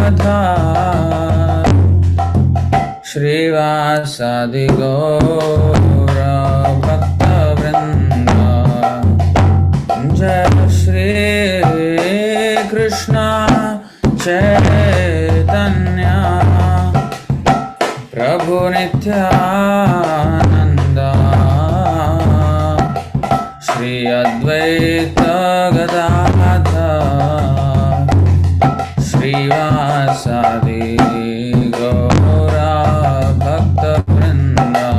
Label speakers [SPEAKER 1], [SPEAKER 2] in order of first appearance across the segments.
[SPEAKER 1] Radha Shrivasadi Gaura Bhakta Vrinda Jai Shri Krishna Chaitanya Prabhu Nityananda Shri Advaita Gadadhar Shrivasadi Gaura Bhakta Vrinda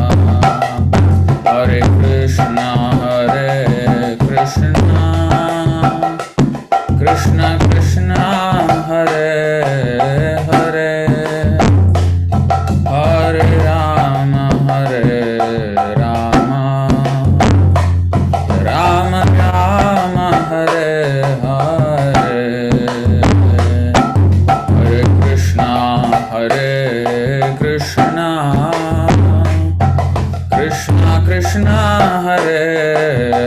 [SPEAKER 1] Hare Krishna Krishna Krishna Hare Hare Hare Rama Rama Rama Hare Hare Hare Krishna Krishna Krishna Hare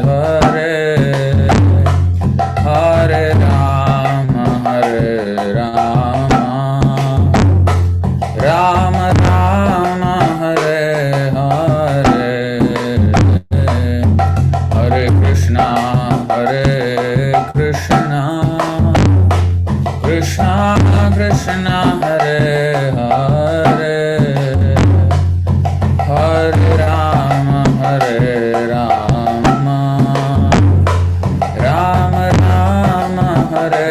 [SPEAKER 1] Hare Hare Rama Rama Rama Hare Hare Hare Krishna Krishna Krishna Hare Hare Hare Rama Rama Rama Hare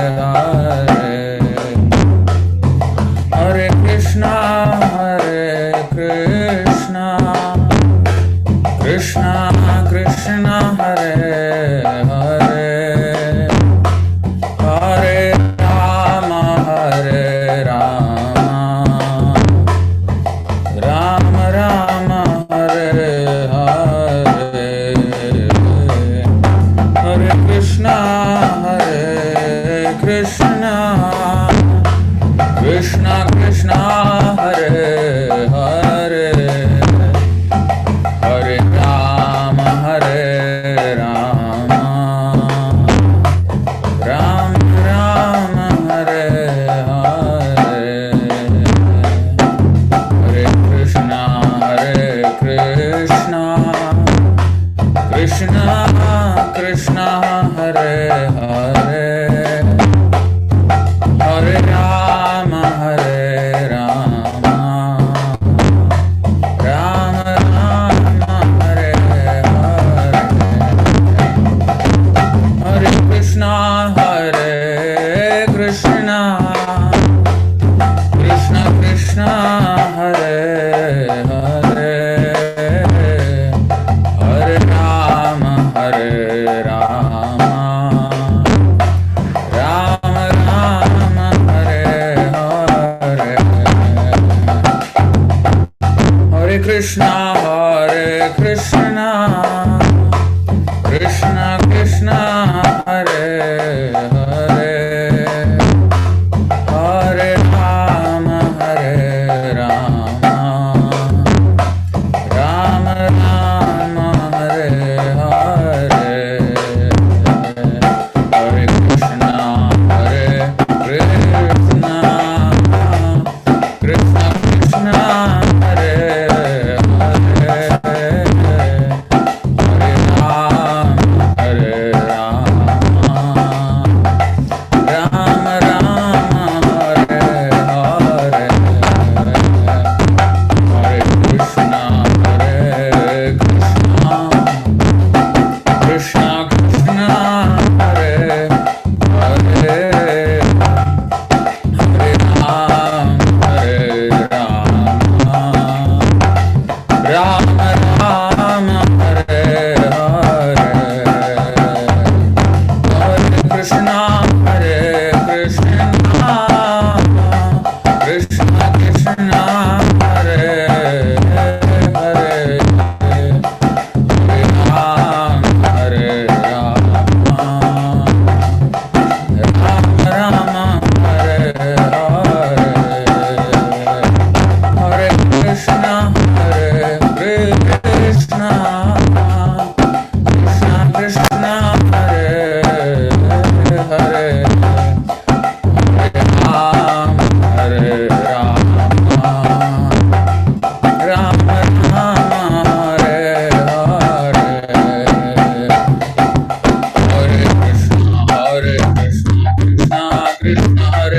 [SPEAKER 1] Hare Hare Krishna Krishna Krishna Hare Hare Hare Rama Rama Rama Hare Hare Hare Krishna Krishna Krishna Hare Hare Hare Rama Rama Rama Hare Hare Hare Krishna Krishna Hare Hare Hare Rama Rama Rama Hare Hare Hare Krishna Krishna Hare Hare Hare Rama Rama Hare Hare Hare Krishna Krishna Hare Hare Hare Rama Rama Rama Hare Hare Hare Krishna Krishna Hare Hare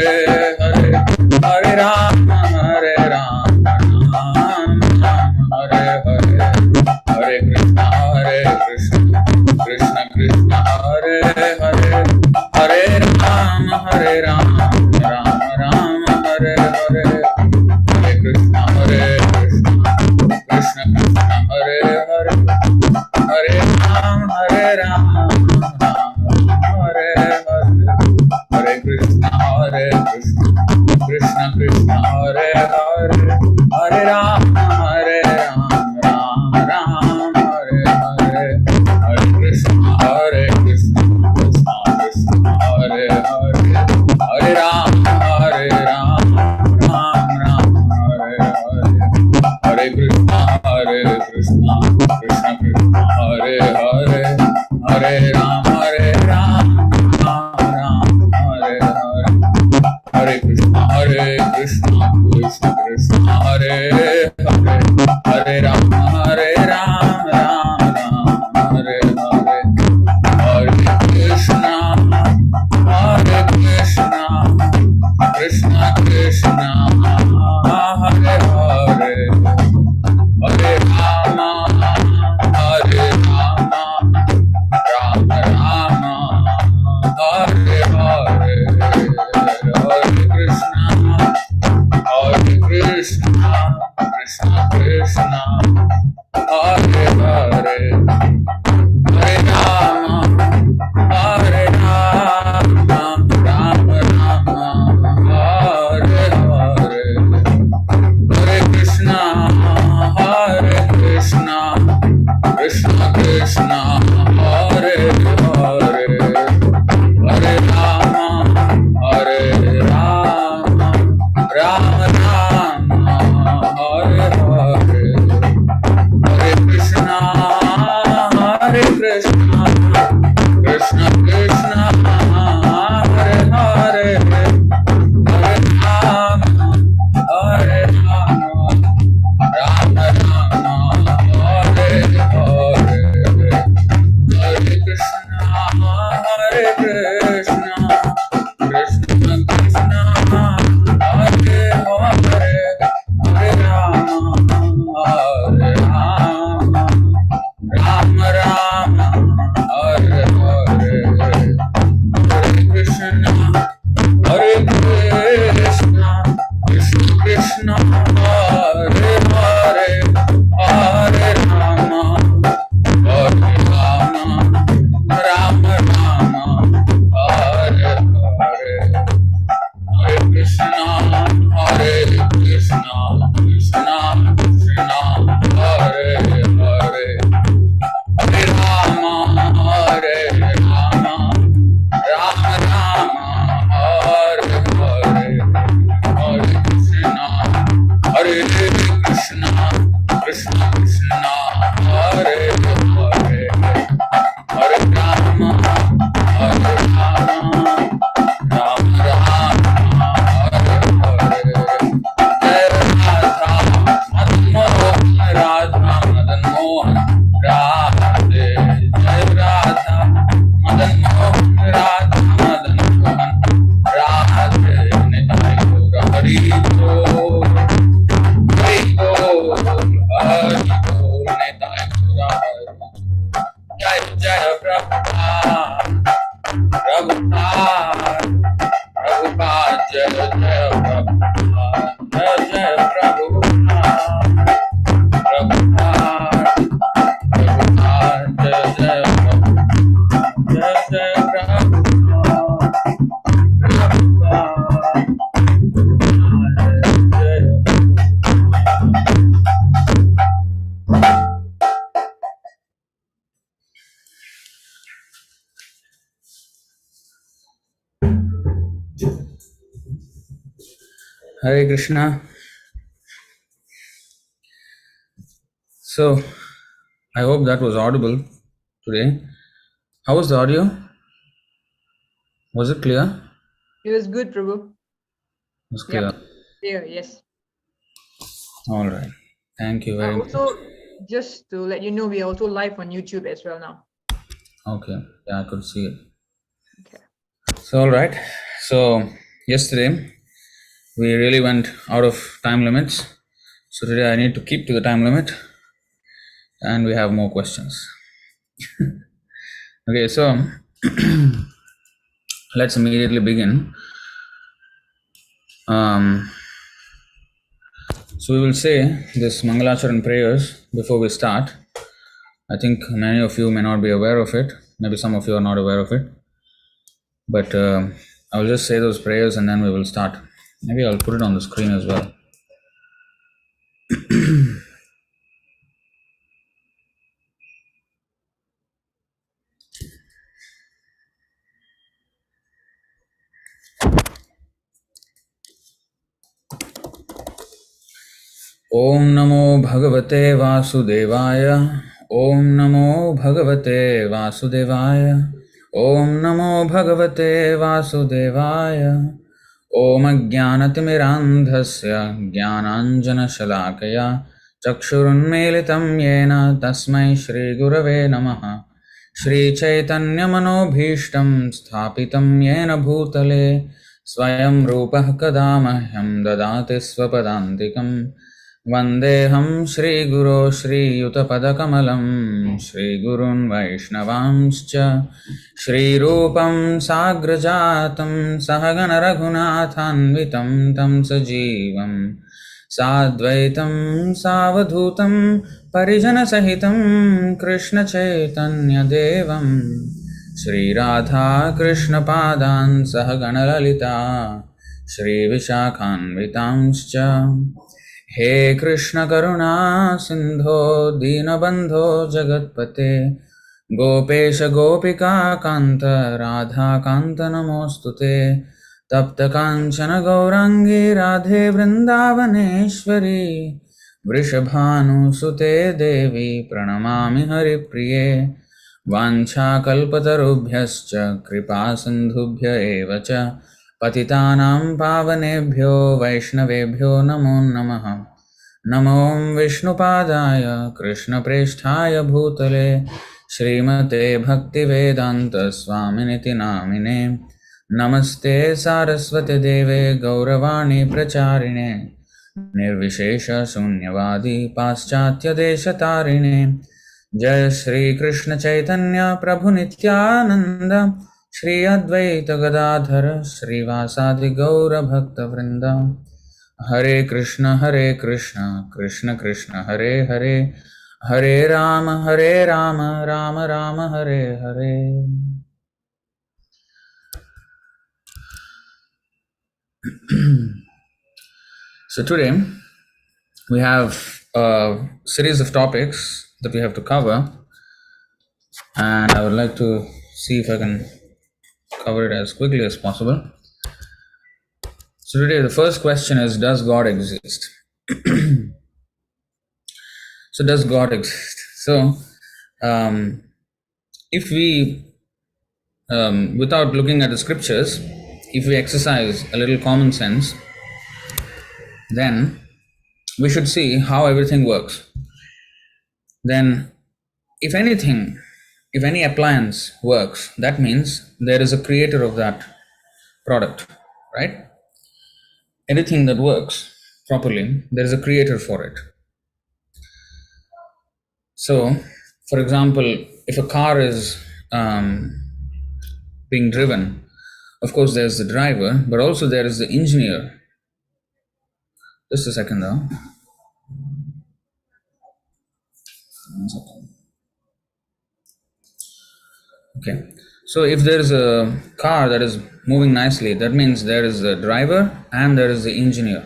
[SPEAKER 1] Hare Hare Rama Hare Rama Rama Hare Hare Hare Krishna Krishna Krishna Hare Hare Hare Rama Rama Rama Hare Hare Hare Krishna Krishna Krishna Hare Hare Hare Rama Rama Hare Hare Hare Krishna Krishna Krishna Hare Hare Hare Rama Rama Rama Hare Hare Hare Krishna Krishna Krishna Hare Hare Hare Rama Rama Rama Hare Hare Hare Krishna Krishna Krishna Hare Hare Hare Rama Rama Hare Hare Hare Krishna Krishna Krishna Hare Hare Hare Rama Rama Hare Hare Hare Krishna Krishna Krishna Hare Hare Hare Rama Rama Rama Hare Hare Hare Krishna Krishna Krishna Hare Hare Hare Rama Rama Rama Hare Hare Hare Krishna Krishna Krishna Hare Hare Hare Rama Rama Rama Hare Hare Hare Krishna Krishna Krishna Hare Hare Hare Rama Rama Rama Hare Hare Hare Krishna Krishna Krishna Hare Hare Hare Rama Rama Rama Hare Hare Hare Krishna Krishna Krishna Hare Hare Hare Rama Rama Rama Hare Hare Hare Krishna Krishna Krishna Hare Hare Hare Rama Rama Rama Hare Hare Hare Krishna Krishna Krishna Hare Hare Hare Rama Rama Radha Madan Mohan Radhe Jai Radha Madan Mohan Radha Madan Mohan Radhe Nitai Gaura Hari Bol Hari Bol Hari Bol Nitai Gaura Hari Jai Jai Prabhupada Prabhupada Prabhupada Jai Jai Prabhupada Jai Jai Prabhupada Prabhupada Prabhupada Jai Jai Prabhupada Jai Jai Prabhupada Hare Krishna. So, I hope that was audible today. How was the audio? Was it clear?
[SPEAKER 2] It was good, Prabhu.
[SPEAKER 1] It was clear.
[SPEAKER 2] Yeah, clear, yes.
[SPEAKER 1] All right. Thank you very much.
[SPEAKER 2] Also, just to let you know, we are also live on YouTube as well now.
[SPEAKER 1] Okay. Yeah, I could see it.
[SPEAKER 2] Okay.
[SPEAKER 1] So, all right. So, yesterday we really went out of time limits. So today I need to keep to the time limit and we have more questions. Okay, so let's immediately begin. So we will say this Mangalacharan prayers before we start. I think many of you may not be aware of it. Maybe some of you are not aware of it. But I will just say those prayers and then we will start. Maybe I'll put it on the screen as well. Om Namo Bhagavate Vasudevaya. Om Namo Bhagavate Vasudevaya. Om Namo Bhagavate Vasudevaya. Om Ajnanatimirandhasya Jnananjana Shalakaya Chakshurunmelitam Yena Tasmai Shri Gurave Namaha. Shri Chaitanya Manobhishtam Sthapitam Yena Bhutale Swayam Rupah Kadamahyam Dadati Swapadantikam Vandeham Shri Guru Shri Yutapadakamalam Shri Gurun Vaishnavanscha Shri Rupam Sagrajatam Sahagana Raghunathanvitam Tam Sajivam Sadvaitam Savadhutam Parijana Sahitam Krishna Chaitanya Devam Shri Radha Krishna Padan Sahagana Lalita Shri Vishakhanvitamscha He Krishna Karuna Sindho Dinabandho Jagatpate Gopesha Gopika Kanta Radha Kanta Namostute Tapta Kanchana Gaurangi Radhe Vrindavaneshwari Vrishabhanu Sute Devi Pranamami Haripriye Vancha Kalpatarubhyascha Kripa Sindhubhya Evacha Patitanam Pavanebhyo Vaishnavebhyo Namo Namaha Namo Vishnupadaya Krishna Presthaya Bhutale Srimate Bhaktivedanta Swaminiti Namine Namaste Saraswate Deve Gauravani Pracharine Nirvishesha Sunyavadi Paschatya Deshatarine Jai Shri Krishna Chaitanya Prabhu Nityananda Shri Advaita Gadadhara Shri Vasadi Gaura Bhakta Vrinda Hare Krishna Krishna Krishna Hare Hare Hare Rama Rama Rama Hare Hare. So today we have a series of topics that we have to cover, and I would like to see if I can cover it as quickly as possible. So today the first question is, does God exist? So does God exist? So if we, without looking at the scriptures, if we exercise a little common sense, then we should see how everything works. Then if anything, if any appliance works, that means there is a creator of that product, right? Anything that works properly, there is a creator for it. So, for example, if a car is being driven, of course there's the driver, but also there is the engineer. Just a second though. Okay, so if there is a car that is moving nicely, that means there is the driver and there is the engineer.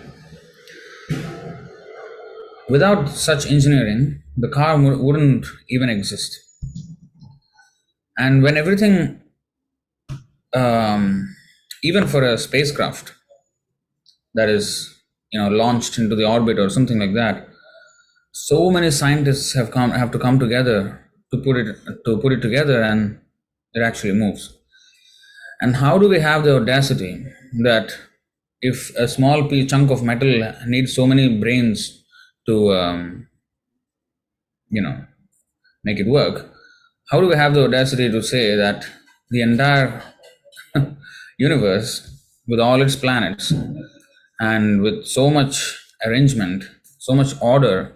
[SPEAKER 1] Without such engineering, the car wouldn't even exist. And when everything, even for a spacecraft that is, launched into the orbit or something like that, so many scientists have to come together to put it together, and it actually moves. And how do we have the audacity that if a small chunk of metal needs so many brains to make it work, how do we have the audacity to say that the entire universe with all its planets and with so much arrangement, so much order,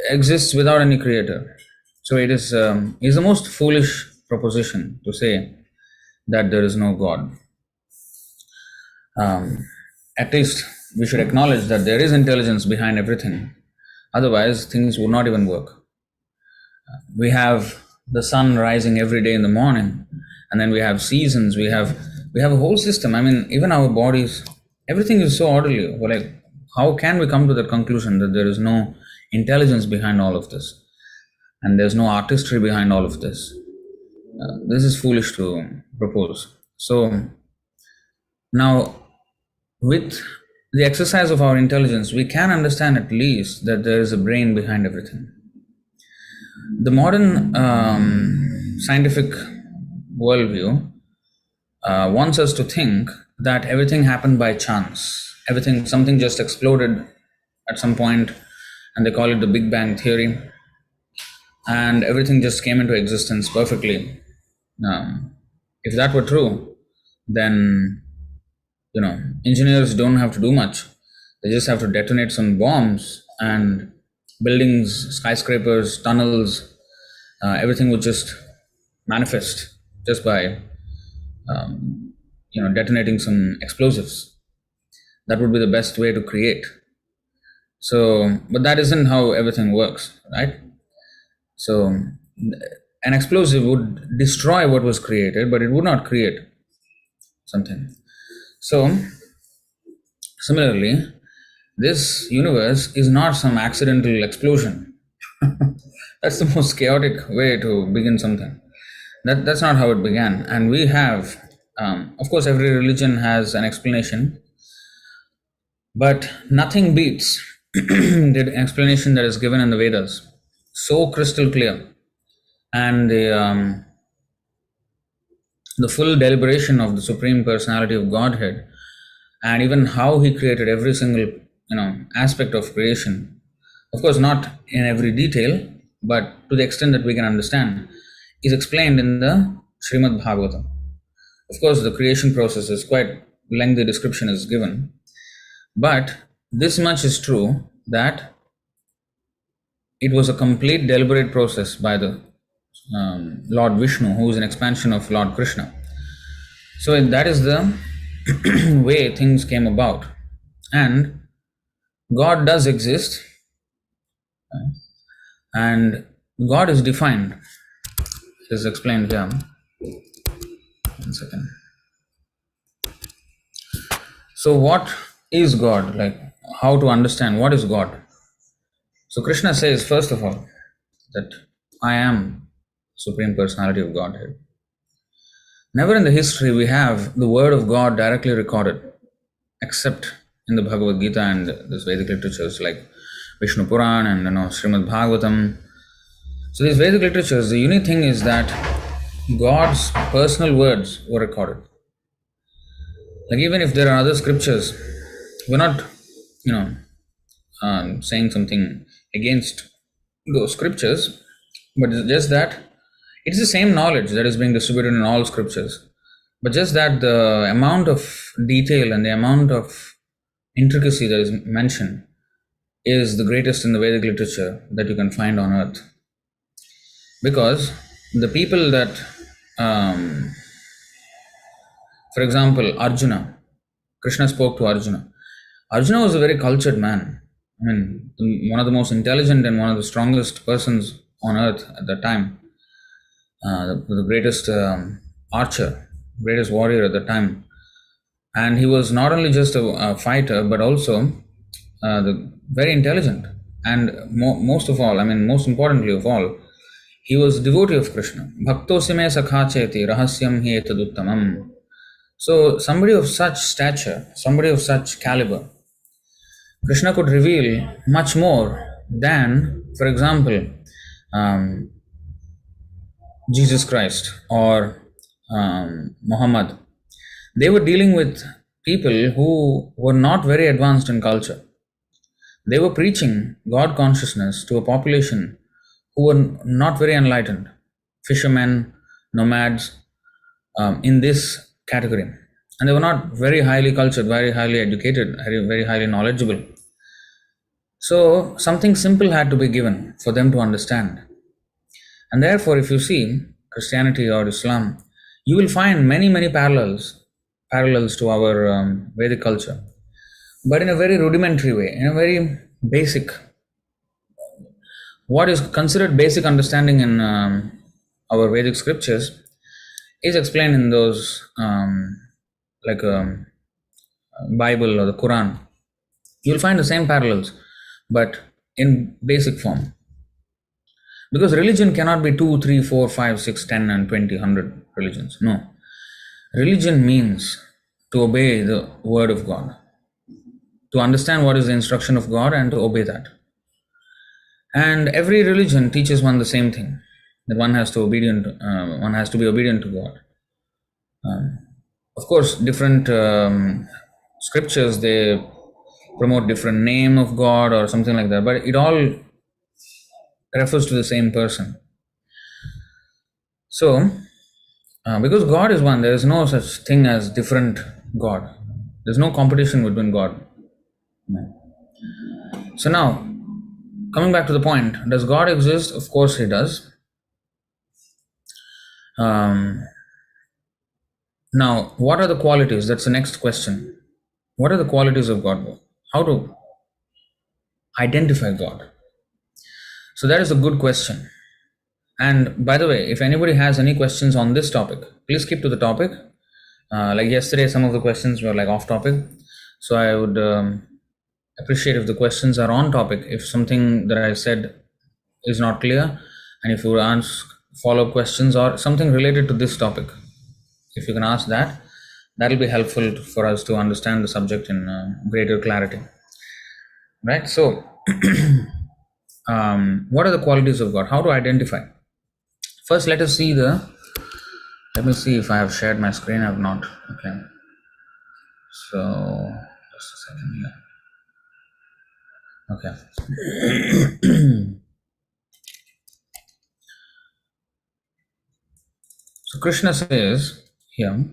[SPEAKER 1] exists without any creator. So it is the most foolish proposition to say that there is no God. At least we should acknowledge that there is intelligence behind everything. Otherwise, things would not even work. We have the sun rising every day in the morning, and then we have seasons. We have a whole system. I mean, even our bodies, everything is so orderly. Well, like, how can we come to the conclusion that there is no intelligence behind all of this, and there's no artistry behind all of this? This is foolish to propose. So now, with the exercise of our intelligence, we can understand at least that there is a brain behind everything. The modern scientific worldview wants us to think that everything happened by chance. Something just exploded at some point, and they call it the Big Bang theory, and everything just came into existence perfectly. If that were true, then engineers don't have to do much. They just have to detonate some bombs, and buildings, skyscrapers, tunnels, everything would just manifest just by detonating some explosives. That would be the best way to create. So, but that isn't how everything works, right? So an explosive would destroy what was created, but it would not create something. So similarly, this universe is not some accidental explosion. That's the most chaotic way to begin something. That's not how it began. And we have, of course, every religion has an explanation, but nothing beats the explanation that is given in the Vedas. So crystal clear. And the full deliberation of the Supreme Personality of Godhead, and even how He created every single aspect of creation. Of course, not in every detail, but to the extent that we can understand, is explained in the Srimad Bhagavatam. Of course, the creation process is quite lengthy description is given, but this much is true, that it was a complete deliberate process by the Lord Vishnu, who is an expansion of Lord Krishna. So that is the way things came about. And God does exist, and God is defined. It is explained here. 1 second. So what is God? Like, how to understand what is God? So Krishna says, first of all, that I am Supreme Personality of Godhead. Never in the history we have the word of God directly recorded, except in the Bhagavad Gita and this Vedic literatures like Vishnu Puran and Srimad Bhagavatam. So these Vedic literatures, the unique thing is that God's personal words were recorded. Like, even if there are other scriptures, we're not, saying something against those scriptures, but it's just that it's the same knowledge that is being distributed in all scriptures. But just that the amount of detail and the amount of intricacy that is mentioned is the greatest in the Vedic literature that you can find on earth. Because the people that, for example, Arjuna, Krishna spoke to Arjuna. Arjuna was a very cultured man. I mean, one of the most intelligent and one of the strongest persons on earth at that time. The greatest archer, greatest warrior at the time. And he was not only just a fighter, but also very intelligent. And most importantly of all, he was a devotee of Krishna. Bhaktosime sakhacheti rahasyam hi etaduttamam. So somebody of such stature, somebody of such caliber, Krishna could reveal much more than, for example, Jesus Christ or Muhammad. They were dealing with people who were not very advanced in culture. They were preaching God consciousness to a population who were not very enlightened, fishermen, nomads, in this category. and they were not very highly cultured, very highly educated, very highly knowledgeable. So something simple had to be given for them to understand. And therefore, if you see Christianity or Islam, you will find many parallels to our Vedic culture, but in a very rudimentary way, in a very basic. What is considered basic understanding in our Vedic scriptures is explained in those like Bible or the Quran. You will find the same parallels, but in basic form. Because religion cannot be 2, 3, 4, 5, 6, 10, and 20, 100 religions. No. Religion means to obey the word of God, to understand what is the instruction of God and to obey that. And every religion teaches one the same thing, that one has to be obedient to God. Of course, different scriptures, they promote different name of God or something like that, but it all refers to the same person. So, because God is one, there is no such thing as different God. There's no competition between God. No. So now, coming back to the point, does God exist? Of course He does. Now, what are the qualities? That's the next question. What are the qualities of God? How to identify God? So that is a good question. And by the way, if anybody has any questions on this topic, please keep to the topic. Like yesterday, some of the questions were like off topic. So I would appreciate if the questions are on topic. If something that I said is not clear, and if you would ask follow-up questions or something related to this topic, if you can ask that, that will be helpful for us to understand the subject in greater clarity. Right? So, what are the qualities of God? How to identify? First, let us see let me see if I have shared my screen. I have not. Okay. So, just a second here. Okay. So, Krishna says here,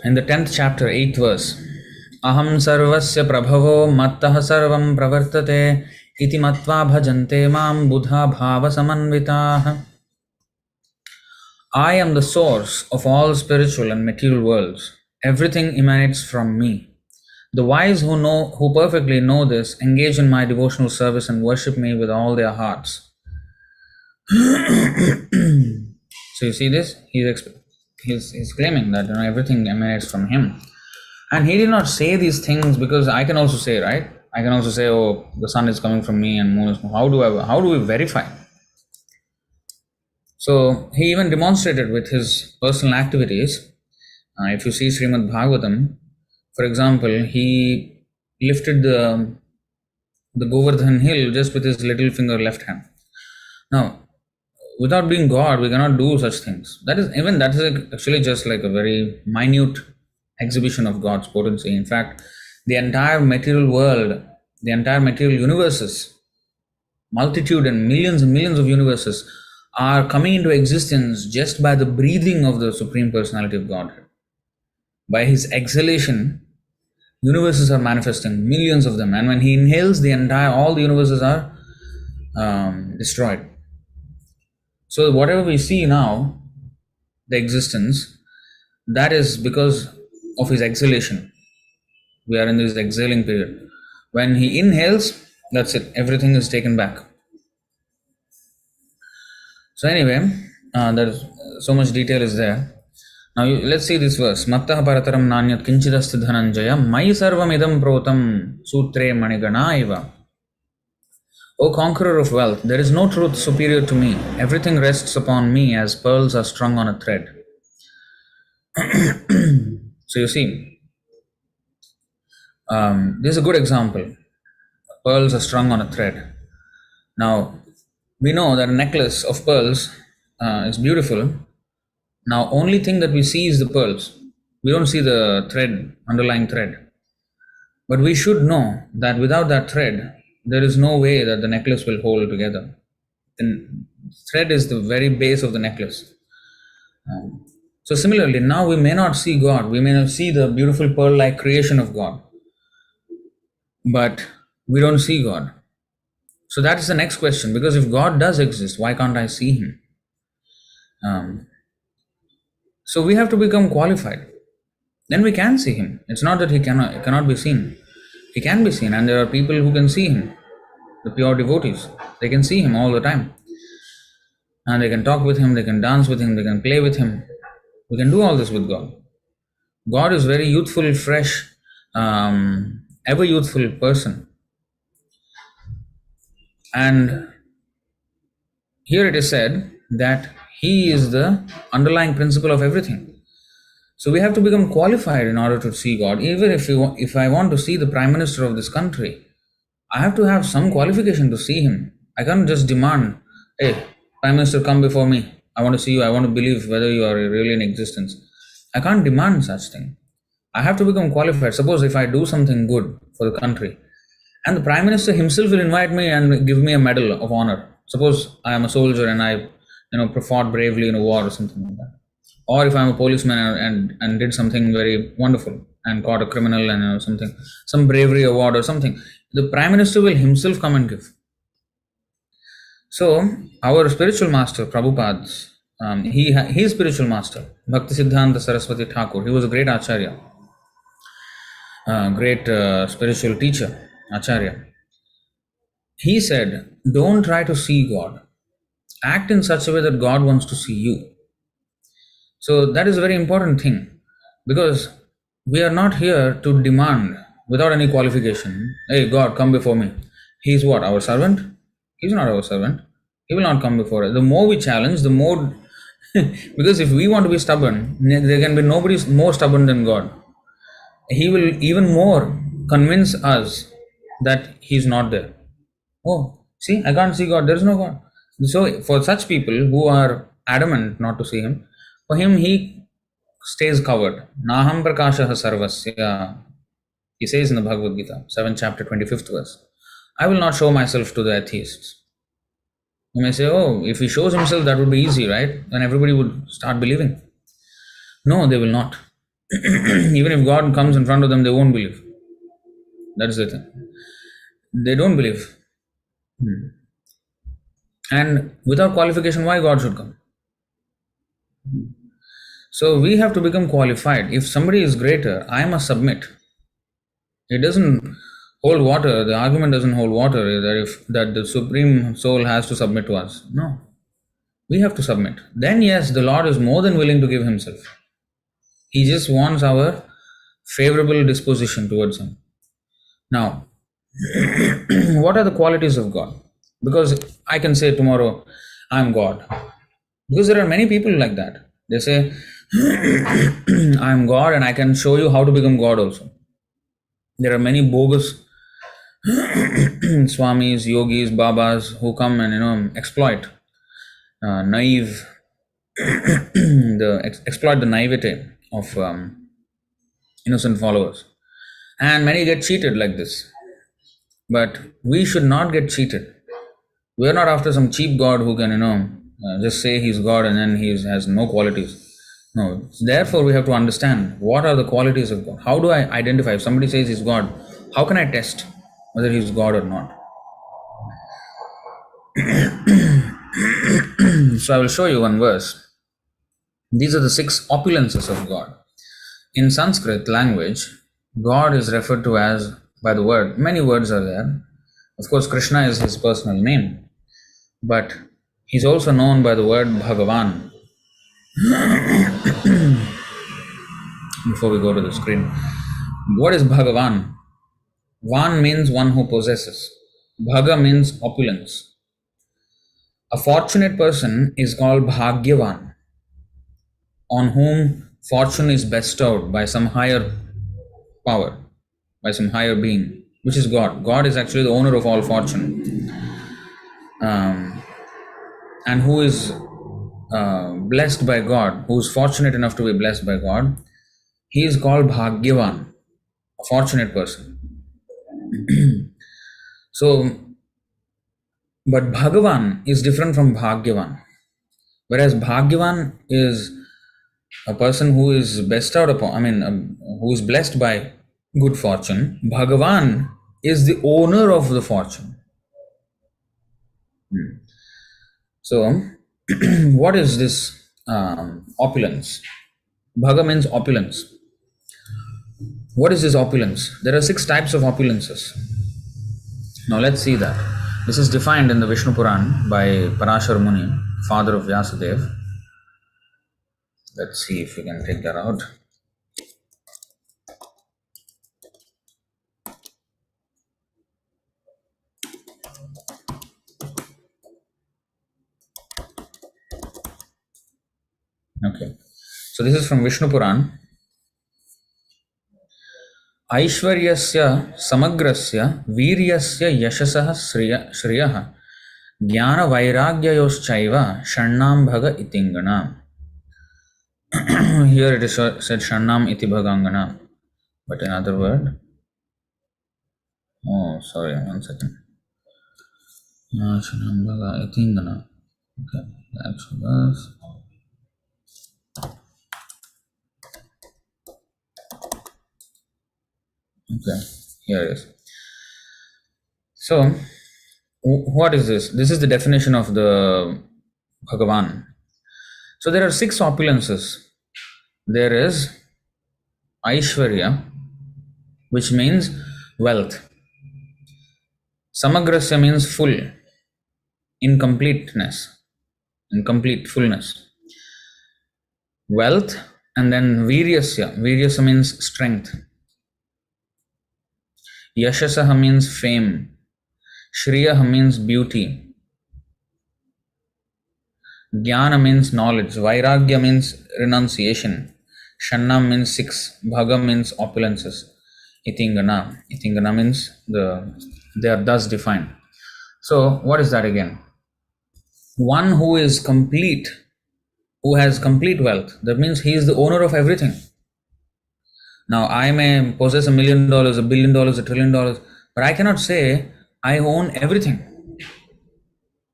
[SPEAKER 1] in the 10th chapter, 8th verse, Aham sarvasya prabhavo mattah sarvam pravartate iti matva bhajante mam buddha bhava samanvitah. I am the source of all spiritual and material worlds. Everything emanates from me. The wise who perfectly know this engage in my devotional service and worship me with all their hearts. So you see this? He's claiming that everything emanates from him. And he did not say these things because I can also say, right? I can also say, oh, the sun is coming from me and moon is. How do we verify? So he even demonstrated with his personal activities. If you see Srimad Bhagavatam, for example, he lifted the Govardhan hill just with his little finger left hand. Now, without being God, we cannot do such things. That is actually just like a very minute exhibition of God's potency. In fact, the entire material world, the entire material universes, multitude and millions of universes are coming into existence just by the breathing of the Supreme Personality of Godhead. By his exhalation, universes are manifesting, millions of them, and when he inhales, all the universes are destroyed. So whatever we see now, the existence, that is because of his exhalation. We are in this exhaling period. When he inhales, that's it, everything is taken back. So anyway, there's so much detail is there. Now let's see this verse. Mattah parataram nanyat kinchidasti dhananjaya mai sarvam idam protam sutre manigana eva. O conqueror of wealth, there is no truth superior to me. Everything rests upon me as pearls are strung on a thread. So you see, this is a good example. Pearls are strung on a thread. Now, we know that a necklace of pearls is beautiful. Now, only thing that we see is the pearls. We don't see the thread, underlying thread. But we should know that without that thread, there is no way that the necklace will hold together. The thread is the very base of the necklace. So similarly, now we may not see God, we may not see the beautiful pearl-like creation of God, but we don't see God. So that is the next question, because if God does exist, why can't I see Him? So we have to become qualified. Then we can see Him. It's not that He cannot be seen. He can be seen, and there are people who can see Him, the pure devotees. They can see Him all the time. And they can talk with Him, they can dance with Him, they can play with Him. We can do all this with God. God is very youthful, fresh, ever youthful person. And here it is said that He is the underlying principle of everything. So we have to become qualified in order to see God. Even if I want to see the Prime Minister of this country, I have to have some qualification to see him. I can't just demand, hey, Prime Minister, come before me. I want to see you. I want to believe whether you are really in existence. I can't demand such thing. I have to become qualified. Suppose if I do something good for the country, and the Prime Minister himself will invite me and give me a medal of honor. Suppose I am a soldier and I fought bravely in a war or something like that. Or if I'm a policeman and did something very wonderful and caught a criminal and some bravery award or something, the Prime Minister will himself come and give. So our spiritual master, Prabhupada, his spiritual master, Bhaktisiddhanta Saraswati Thakur, he was a great Acharya, great spiritual teacher, Acharya. He said, don't try to see God. Act in such a way that God wants to see you. So that is a very important thing, because we are not here to demand without any qualification, hey God, come before me. He is what? Our servant? He is not our servant. He will not come before us. The more we challenge, the more, because if we want to be stubborn, there can be nobody more stubborn than God. He will even more convince us that He is not there. Oh, see, I can't see God. There is no God. So for such people who are adamant not to see Him, for him, he stays covered. Naham prakashaha sarvasya. He says in the Bhagavad Gita, 7th chapter, 25th verse, I will not show myself to the atheists. You may say, oh, if he shows himself, that would be easy, right? Then everybody would start believing. No, they will not. Even if God comes in front of them, they won't believe. That is the thing. They don't believe. And without qualification, why God should come? So we have to become qualified. If somebody is greater, I must submit. It doesn't hold water. The argument doesn't hold water that the Supreme Soul has to submit to us. No. We have to submit. Then yes, the Lord is more than willing to give Himself. He just wants our favorable disposition towards Him. Now, what are the qualities of God? Because I can say tomorrow, I am God. Because there are many people like that. They say, I am God and I can show you how to become God also. There are many bogus Swamis, Yogis, Babas who come and exploit naive, exploit the naivete of innocent followers. And many get cheated like this. But we should not get cheated. We are not after some cheap God who can just say he's God and then he has no qualities. No. Therefore, we have to understand what are the qualities of God. How do I identify? If somebody says he's God, how can I test whether he's God or not? So I will show you one verse. These are the 6 opulences of God. In Sanskrit language, God is referred to as by the word. Many words are there. Of course, Krishna is his personal name. But he's also known by the word Bhagavan. Before we go to the screen, what is Bhagavan? Van means one who possesses. Bhaga means opulence. A fortunate person is called Bhagyavan, on whom fortune is bestowed by some higher power, by some higher being, which is God. God is actually the owner of all fortune. And who is blessed by God, who is fortunate enough to be blessed by God, he is called Bhagyavan, a fortunate person. So, but Bhagavan is different from Bhagyavan. Whereas Bhagyavan is a person who is bestowed upon, who is blessed by good fortune. Bhagavan is the owner of the fortune. So, what is this opulence? Bhaga means opulence. What is this opulence? There are 6 types of opulences. Now let's see that. This is defined in the Vishnu Puran by Parashar Muni, father of Vyasadeva. Let's see if we can take that out. Okay. So this is from Vishnu Puran. Aishwaryasya samagrasya viryasya yashasah shriyah jnana vairagyayoschaiva shannam bhaga itingana. Here it is said shannam iti bhagangana, but in other word, sorry, 1 second. Shannam bhaga itingana. Okay, that's verse. Okay, here it is. So, what is this? This is the definition of the Bhagavan. So, there are 6 opulences. There is Aishwarya, which means wealth. Samagrasya means full, incompleteness, incomplete, fullness. Wealth, and then Viryasya. Viryasya means strength. Yashasaha means fame. Shriyaha means beauty. Jnana means knowledge. Vairagya means renunciation. Shannam means 6. Bhaga means opulences. Itingana. Itingana means they are thus defined. So, what is that again? One who is complete, who has complete wealth. That means he is the owner of everything. Now, I may possess $1 million, $1 billion, $1 trillion, but I cannot say I own everything.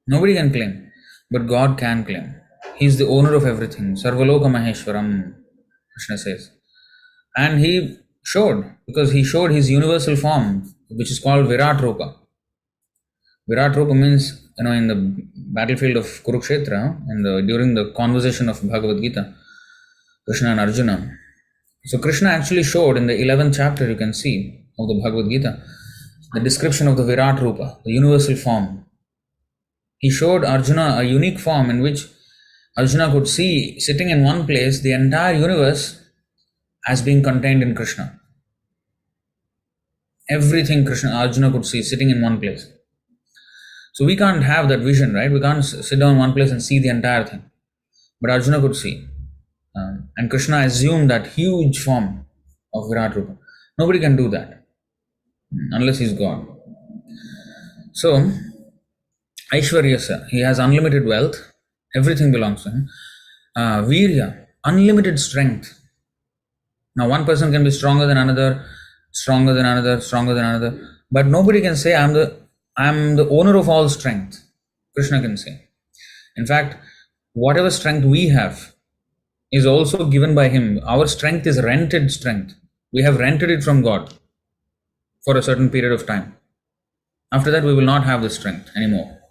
[SPEAKER 1] Nobody can claim, but God can claim. He is the owner of everything. Sarvaloka Maheshwaram, Krishna says. And he showed, because he showed his universal form, which is called Virat Rupa. Virat Rupa means, in the battlefield of Kurukshetra, during the conversation of Bhagavad Gita, Krishna and Arjuna. So Krishna actually showed in the 11th chapter, you can see, of the Bhagavad Gita, the description of the Virat Rupa, the universal form. He showed Arjuna a unique form in which Arjuna could see, sitting in one place, the entire universe as being contained in Krishna. Everything Arjuna could see sitting in one place. So we can't have that vision, right? We can't sit down in one place and see the entire thing. But Arjuna could see. And Krishna assumed that huge form of Virat Rupa. Nobody can do that unless he's God. So, Aishwaryasya, he has unlimited wealth, everything belongs to him. Virya, unlimited strength. Now, one person can be stronger than another, but nobody can say, I'm the owner of all strength. Krishna can say. In fact, whatever strength we have is also given by him. Our strength is rented strength. We have rented it from God for a certain period of time. After that, we will not have the strength anymore.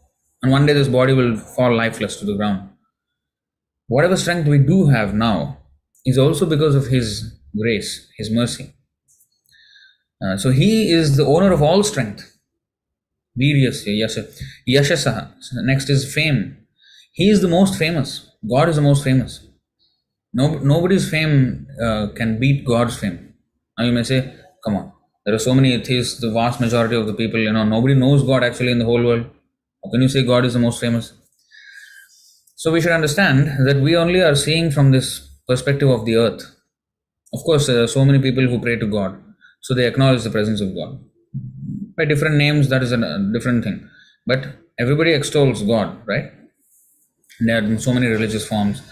[SPEAKER 1] And one day this body will fall lifeless to the ground. Whatever strength we do have now is also because of his grace, his mercy. So he is the owner of all strength. Viryasya, Yashasaha. Next is fame. He is the most famous. God is the most famous. Nobody's fame can beat God's fame. Now you may say, come on, there are so many atheists, the vast majority of the people, nobody knows God actually in the whole world. How can you say God is the most famous? So we should understand that we only are seeing from this perspective of the earth. Of course, there are so many people who pray to God, so they acknowledge the presence of God. By different names, that is a different thing. But everybody extols God, right? There are so many religious forms.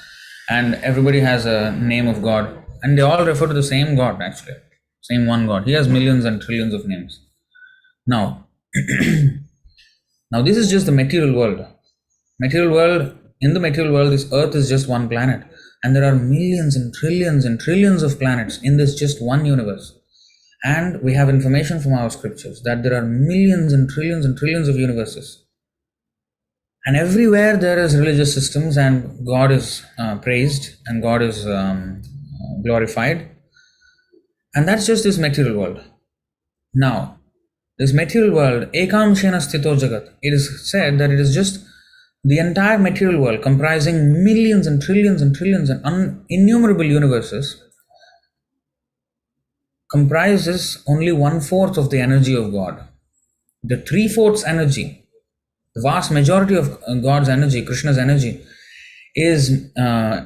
[SPEAKER 1] And everybody has a name of God, and they all refer to the same God actually, same one God. He has millions and trillions of names. Now, now this is just the material world. In the material world, this earth is just one planet. And there are millions and trillions of planets in this just one universe. And we have information from our scriptures that there are millions and trillions of universes. And everywhere there is religious systems and God is praised and God is glorified. And that's just this material world. Now, this material world, ekam shena sthito jagat, it is said that it is just the entire material world comprising millions and trillions and innumerable universes comprises only 1/4 of the energy of God. The 3/4 energy, the vast majority of God's energy, Krishna's energy, is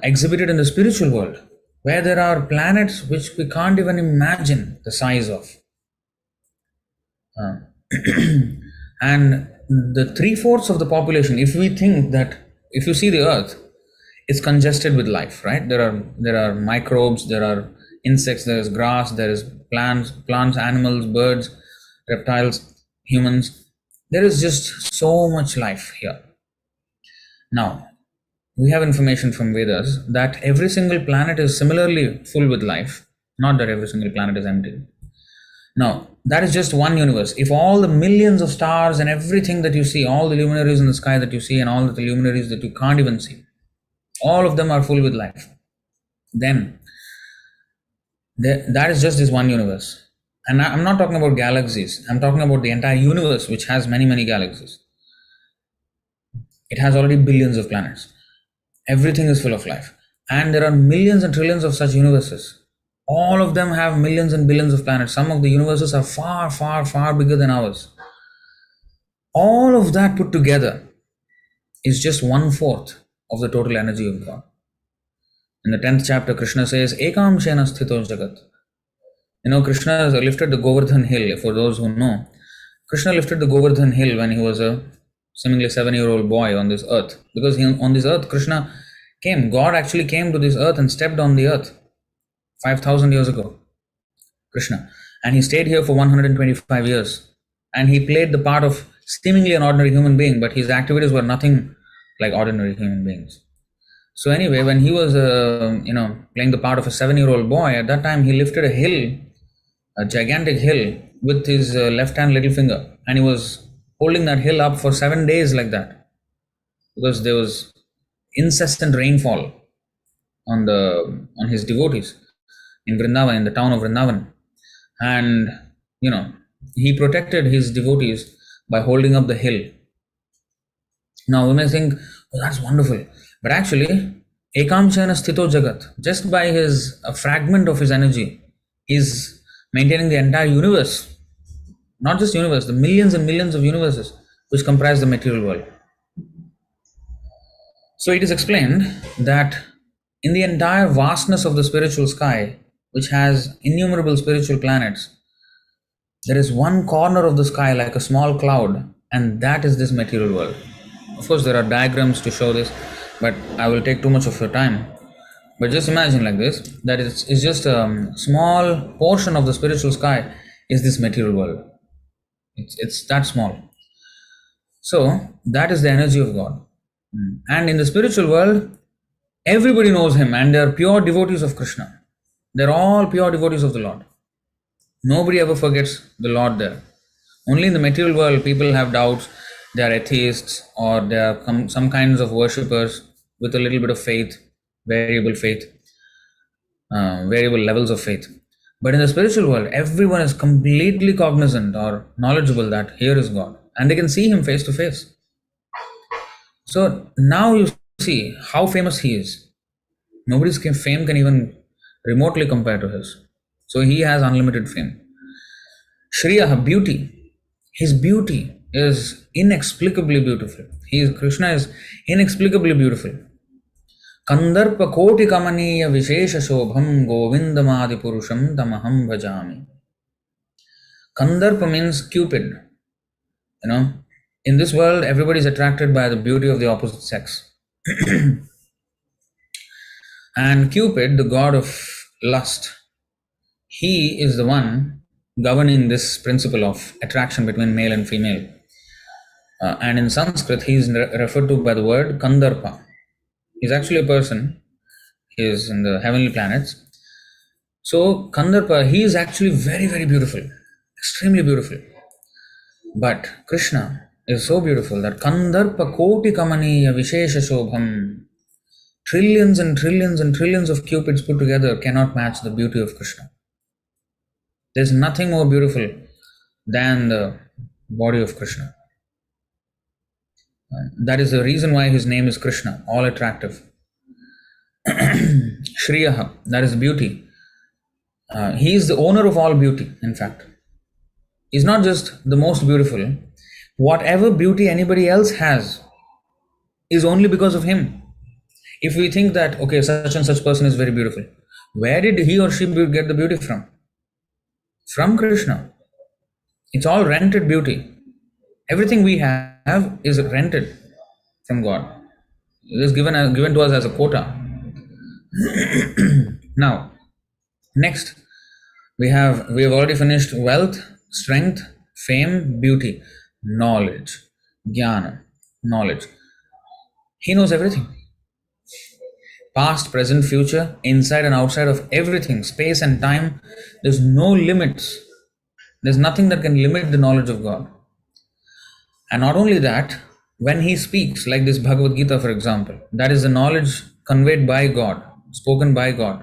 [SPEAKER 1] exhibited in the spiritual world, where there are planets which we can't even imagine the size of. And the 3/4 of the population, if we think that, if you see the earth, it's congested with life, right? There are microbes, there are insects, there is grass, there is plants, animals, birds, reptiles, humans. There is just so much life here. Now, we have information from Vedas that every single planet is similarly full with life, not that every single planet is empty. Now, that is just one universe. If all the millions of stars and everything that you see, all the luminaries in the sky that you see and all the luminaries that you can't even see, all of them are full with life, then that is just this one universe. And I'm not talking about galaxies. I'm talking about the entire universe, which has many galaxies. It has already billions of planets. Everything is full of life. And there are millions and trillions of such universes. All of them have millions and billions of planets. Some of the universes are far bigger than ours. All of that put together is just 1/4 of the total energy of God. In the 10th chapter, Krishna says, Ekam shena sthito jagat. Krishna lifted the Govardhan hill. For those who know, Krishna lifted the Govardhan hill when he was a seemingly 7-year-old boy on this earth. Because on this earth, Krishna came. God actually came to this earth and stepped on the earth 5,000 years ago. Krishna. And he stayed here for 125 years. And he played the part of seemingly an ordinary human being, but his activities were nothing like ordinary human beings. So anyway, when he was, playing the part of a 7-year-old boy, at that time he lifted a hill, a gigantic hill, with his left hand little finger. And he was holding that hill up for 7 days like that. Because there was incessant rainfall on his devotees in Vrindavan, in the town of Vrindavan. And, he protected his devotees by holding up the hill. Now we may think, oh, that's wonderful. But actually, Ekam shena sthito jagat, just by a fragment of his energy, is maintaining the entire universe. Not just universe, the millions and millions of universes which comprise the material world. So it is explained that in the entire vastness of the spiritual sky, which has innumerable spiritual planets, there is one corner of the sky like a small cloud, and that is this material world. Of course, there are diagrams to show this, but I will take too much of your time. But just imagine like this, that it's just a small portion of the spiritual sky is this material world. It's that small. So that is the energy of God. And in the spiritual world, everybody knows him and they are pure devotees of Krishna. They're all pure devotees of the Lord. Nobody ever forgets the Lord there. Only in the material world, people have doubts. They are atheists or they are some kinds of worshippers with a little bit of faith, variable levels of faith. But in the spiritual world, everyone is completely cognizant or knowledgeable that here is God. And they can see him face to face. So now you see how famous he is. Nobody's fame can even remotely compare to his. So he has unlimited fame. Shriya, beauty. His beauty is inexplicably beautiful. Krishna is inexplicably beautiful. Kandarpa koti kamaniya vishesha shobham govindamadi purusham tamaham bhajami. Kandarpa means Cupid. In this world, everybody is attracted by the beauty of the opposite sex. And Cupid, the god of lust, he is the one governing this principle of attraction between male and female. And in Sanskrit, he is referred to by the word Kandarpa. He's actually a person. He is in the heavenly planets. So Kandarpa, he is actually very, very beautiful, extremely beautiful. But Krishna is so beautiful that Kandarpa Koti Kamaniya Vishesha Shobham, trillions and trillions and trillions of cupids put together cannot match the beauty of Krishna. There's nothing more beautiful than the body of Krishna. That is the reason why his name is Krishna, all attractive. Shriyaha, that is beauty. He is the owner of all beauty, in fact. He's not just the most beautiful. Whatever beauty anybody else has is only because of him. If we think that, okay, such and such person is very beautiful, where did he or she get the beauty from? From Krishna. It's all rented beauty. Everything we have is rented from God. It is given to us as a quota. Now, next, we have already finished wealth, strength, fame, beauty, knowledge, jnana, knowledge. He knows everything. Past, present, future, inside and outside of everything, space and time. There's no limits. There's nothing that can limit the knowledge of God. And not only that, when he speaks, like this Bhagavad Gita, for example, that is the knowledge conveyed by God, spoken by God.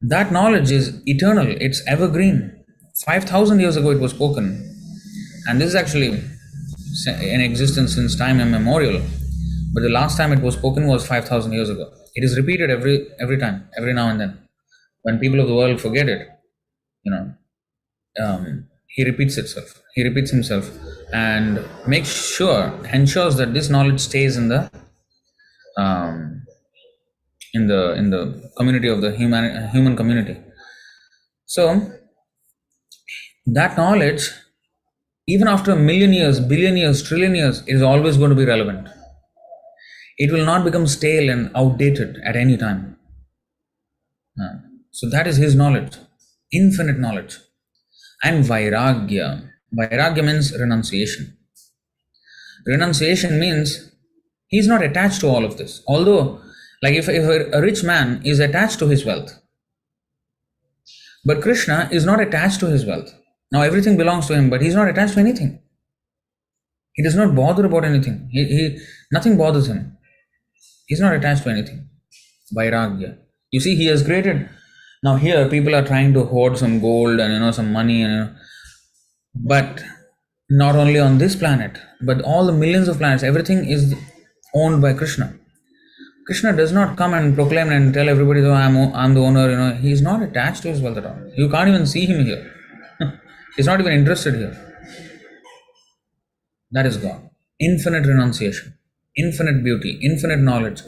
[SPEAKER 1] That knowledge is eternal, it's evergreen. 5,000 years ago it was spoken. And this is actually in existence since time immemorial. But the last time it was spoken was 5,000 years ago. It is repeated every time, every now and then. When people of the world forget it, he repeats itself. He repeats himself and ensures that this knowledge stays in the community of the human community. So that knowledge, even after 1,000,000 years, billion years, trillion years, is always going to be relevant. It will not become stale and outdated at any time. So that is his knowledge, infinite knowledge. And Vairagya. Vairagya means renunciation. Renunciation means he is not attached to all of this. Although, like if a rich man is attached to his wealth, but Krishna is not attached to his wealth. Now everything belongs to him, but he's not attached to anything. He does not bother about anything. Nothing bothers him. He's not attached to anything. Vairagya. You see, he has created. Now here people are trying to hoard some gold and some money, but not only on this planet, but all the millions of planets. Everything is owned by Krishna. Krishna does not come and proclaim and tell everybody that I'm the owner. He is not attached to his wealth at all. You can't even see him here. He's not even interested here. That is God. Infinite renunciation, infinite beauty, infinite knowledge,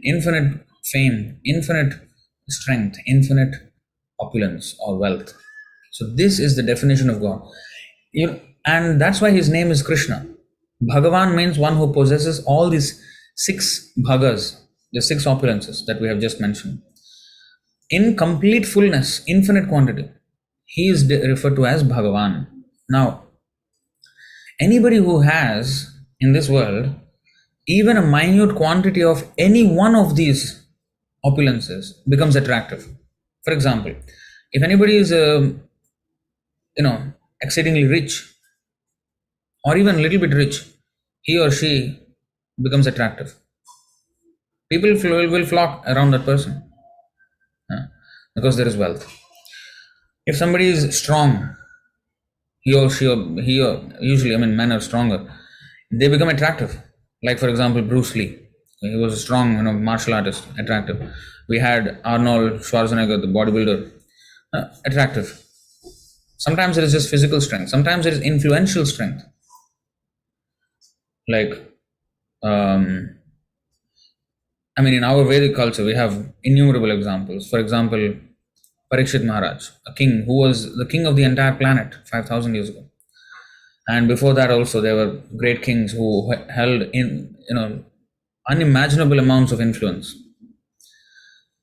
[SPEAKER 1] infinite fame, infinite strength, infinite opulence or wealth. So this is the definition of God. And that's why his name is Krishna. Bhagavan means one who possesses all these 6 bhagas, the 6 opulences that we have just mentioned. In complete fullness, infinite quantity, he is referred to as Bhagavan. Now, anybody who has in this world even a minute quantity of any one of these opulences becomes attractive. For example, if anybody is exceedingly rich or even a little bit rich, he or she becomes attractive. People will flock around that person because there is wealth. If somebody is strong, he or usually, men are stronger, they become attractive. Like for example, Bruce Lee. He was a strong, martial artist, attractive. We had Arnold Schwarzenegger, the bodybuilder, attractive. Sometimes it is just physical strength. Sometimes it is influential strength. Like, in our Vedic culture, we have innumerable examples. For example, Parikshit Maharaj, a king who was the king of the entire planet 5,000 years ago. And before that also, there were great kings who held unimaginable amounts of influence.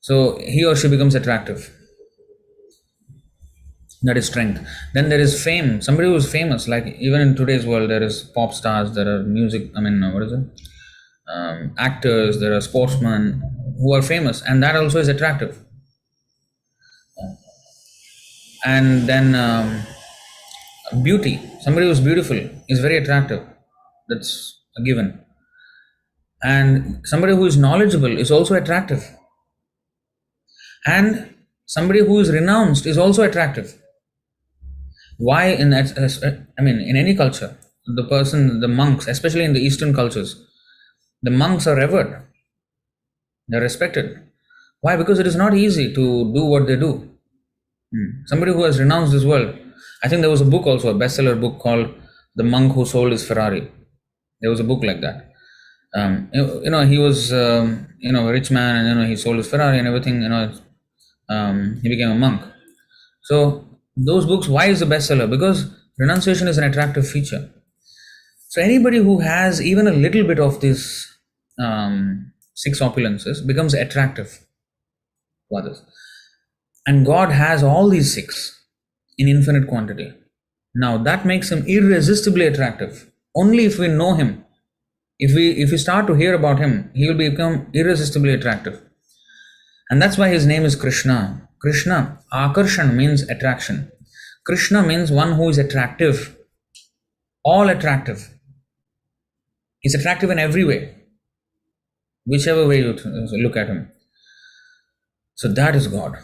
[SPEAKER 1] So he or she becomes attractive. That is strength. Then there is fame. Somebody who is famous, like even in today's world, there is pop stars, there are music, actors, there are sportsmen who are famous, and that also is attractive. And then beauty. Somebody who is beautiful is very attractive. That's a given. And somebody who is knowledgeable is also attractive. And somebody who is renounced is also attractive. Why in any culture, the monks, especially in the Eastern cultures, the monks are revered. They're respected. Why? Because it is not easy to do what they do. Somebody who has renounced this world. I think there was a book also, a bestseller book called The Monk Who Sold His Ferrari. There was a book like that. He was, a rich man, and, he sold his Ferrari and everything, he became a monk. So those books, why is a bestseller? Because renunciation is an attractive feature. So anybody who has even a little bit of these 6 opulences becomes attractive to others. And God has all these 6 in infinite quantity. Now that makes him irresistibly attractive. Only if we know him, if we start to hear about him, he will become irresistibly attractive. And that's why his name is Krishna. Krishna, Akarshan means attraction. Krishna means one who is attractive. All attractive. He's attractive in every way. Whichever way you look at him. So that is God.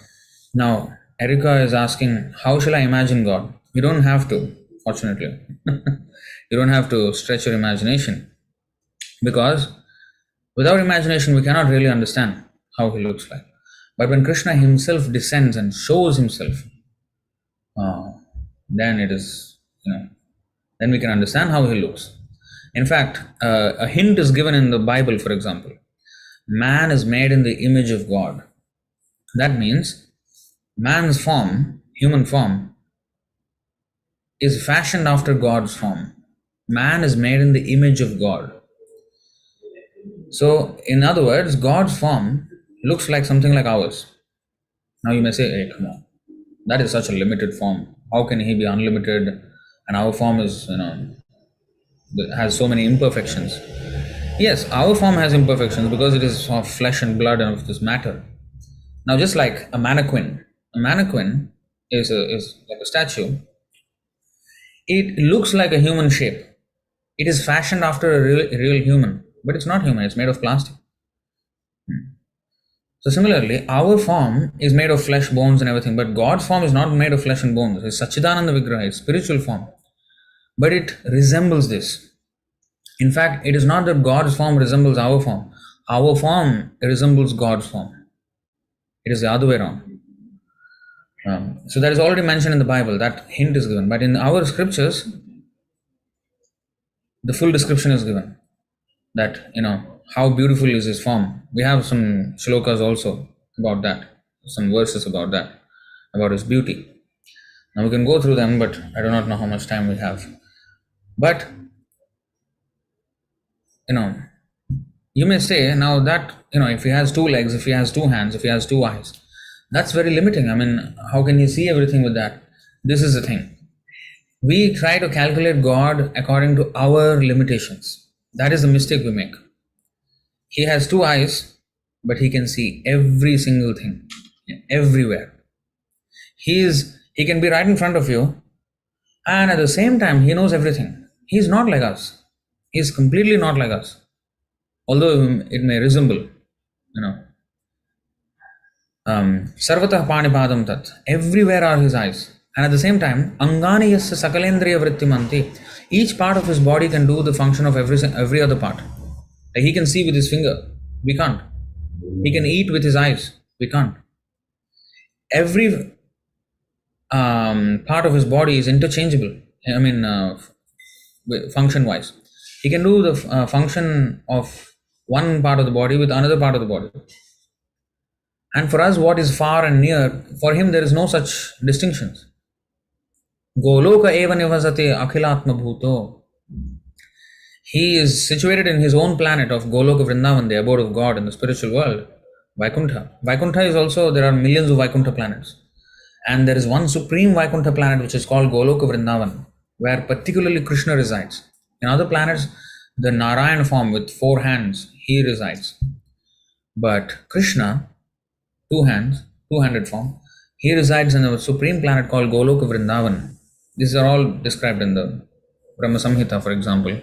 [SPEAKER 1] Now, Erica is asking, how shall I imagine God? You don't have to, fortunately. You don't have to stretch your imagination. Because without imagination, we cannot really understand how he looks like. But when Krishna himself descends and shows himself, then it is, then we can understand how he looks. In fact, a hint is given in the Bible, for example. Man is made in the image of God. That means man's form, human form, is fashioned after God's form. Man is made in the image of God. So, in other words, God's form looks like something like ours. Now you may say, hey, come on, that is such a limited form. How can he be unlimited? And our form is, has so many imperfections. Yes, our form has imperfections because it is of flesh and blood and of this matter. Now, just like a mannequin is like a statue. It looks like a human shape. It is fashioned after a real human, but it's not human. It's made of plastic. So similarly, our form is made of flesh, bones and everything, but God's form is not made of flesh and bones. It's Satchidananda Vigraha, it's spiritual form. But it resembles this. In fact, it is not that God's form resembles our form. Our form resembles God's form. It is the other way around. So that is already mentioned in the Bible. That hint is given. But in our scriptures, the full description is given. That, how beautiful is his form. We have some shlokas also about that. Some verses about that. About his beauty. Now we can go through them, but I do not know how much time we have. But, you may say now that, if he has 2 legs, if he has 2 hands, if he has 2 eyes, that's very limiting. How can he see everything with that? This is the thing. We try to calculate God according to our limitations. That is the mistake we make. He has 2 eyes, but he can see every single thing, everywhere. He can be right in front of you, and at the same time, he knows everything. He's not like us. He's completely not like us. Although it may resemble, Sarvatah Panipadam Tat. Everywhere are his eyes. And at the same time, Angani Yasya Sakalendriya Vrittimanti. Each part of his body can do the function of every other part. Like he can see with his finger. We can't. He can eat with his eyes. We can't. Every part of his body is interchangeable. Function-wise. He can do the function of one part of the body with another part of the body. And for us, what is far and near, for him there is no such distinctions. Goloka eva nivasate akhilatma bhuto. He is situated in his own planet of Goloka Vrindavan, the abode of God in the spiritual world, Vaikuntha. Vaikuntha is also, there are millions of Vaikuntha planets. And there is one supreme Vaikuntha planet which is called Goloka Vrindavan, where particularly Krishna resides. In other planets, the Narayan form with 4 hands, he resides. But Krishna, 2 hands, 2-handed form, he resides in a supreme planet called Goloka Vrindavan. These are all described in the Brahma Samhita, for example,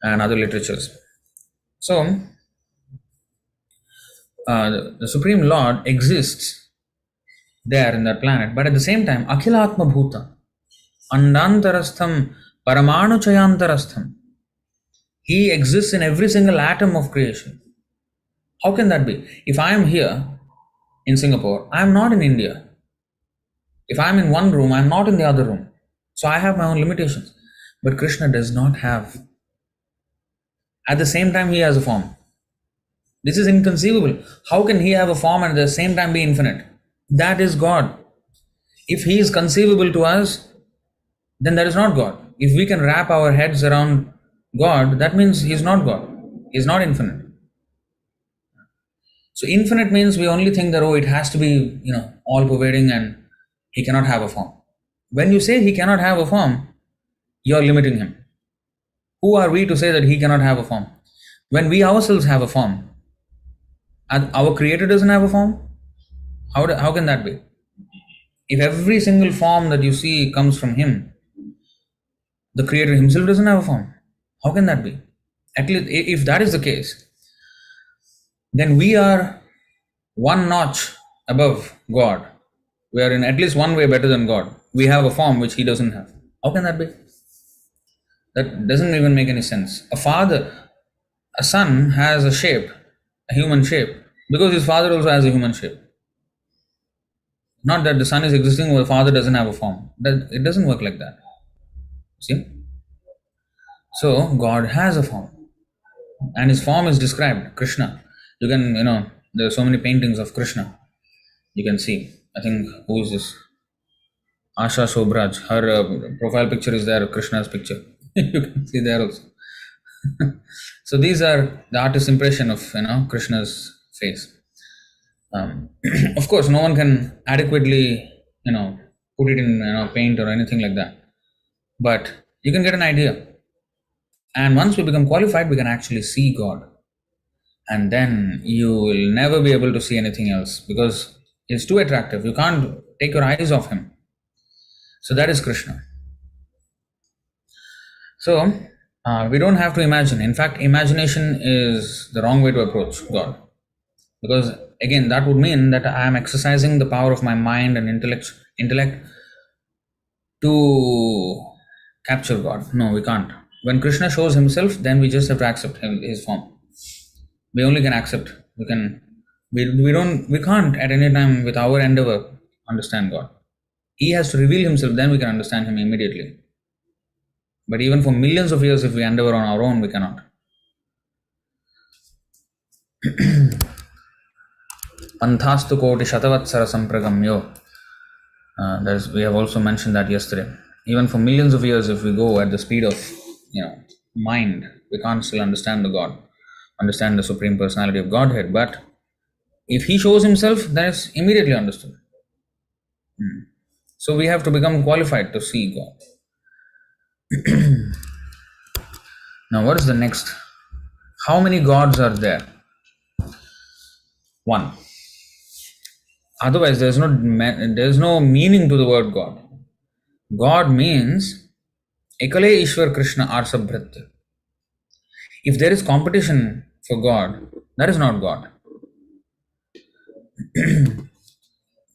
[SPEAKER 1] and other literatures. So, the Supreme Lord exists there in that planet, but at the same time, Akhilatma Bhuta, Andantarastham, Paramanu Chayantarastham, he exists in every single atom of creation. How can that be? If I am here in Singapore, I am not in India. If I am in one room, I am not in the other room. So I have my own limitations. But Krishna does not have. At the same time, he has a form. This is inconceivable. How can he have a form and at the same time be infinite? That is God. If he is conceivable to us, then that is not God. If we can wrap our heads around God, that means he is not God. He is not infinite. So infinite means we only think that, oh, it has to be, all pervading and he cannot have a form. When you say he cannot have a form, you are limiting him. Who are we to say that he cannot have a form? When we ourselves have a form, and our Creator doesn't have a form, how can that be? If every single form that you see comes from him, the Creator himself doesn't have a form. How can that be? At least, if that is the case, then we are one notch above God. We are in at least one way better than God. We have a form which he doesn't have. How can that be? That doesn't even make any sense. A son has a shape, a human shape, because his father also has a human shape. Not that the son is existing while the father doesn't have a form. It doesn't work like that. See? So God has a form. And his form is described, Krishna. You can, there are so many paintings of Krishna. You can see. I think, who is this? Asha Sobraj. Her profile picture is there, Krishna's picture. You can see there also. So these are the artist's impression of, Krishna's face. Of course, no one can adequately, put it in, paint or anything like that. But you can get an idea. And once we become qualified, we can actually see God. And then you will never be able to see anything else because it's too attractive. You can't take your eyes off him. So that is Krishna. So we don't have to imagine. In fact, imagination is the wrong way to approach God. Because again, that would mean that I am exercising the power of my mind and intellect to capture God. No, we can't. When Krishna shows himself, then we just have to accept his form. We only can accept. We can't at any time with our endeavor understand God. He has to reveal himself, then we can understand him immediately. But even for millions of years, if we endeavor on our own, we cannot. Panthastu koti shatavatsara sampragamyo. We have also mentioned that yesterday. Even for millions of years, if we go at the speed of mind, we can't still understand the Supreme Personality of Godhead. But if he shows himself, then it's immediately understood. So we have to become qualified to see God. Now, what is the next? How many gods are there? One. Otherwise, there's no meaning to the word God. God means Ekale Ishwar Krishna Arsabhratya. If there is competition for God, that is not God.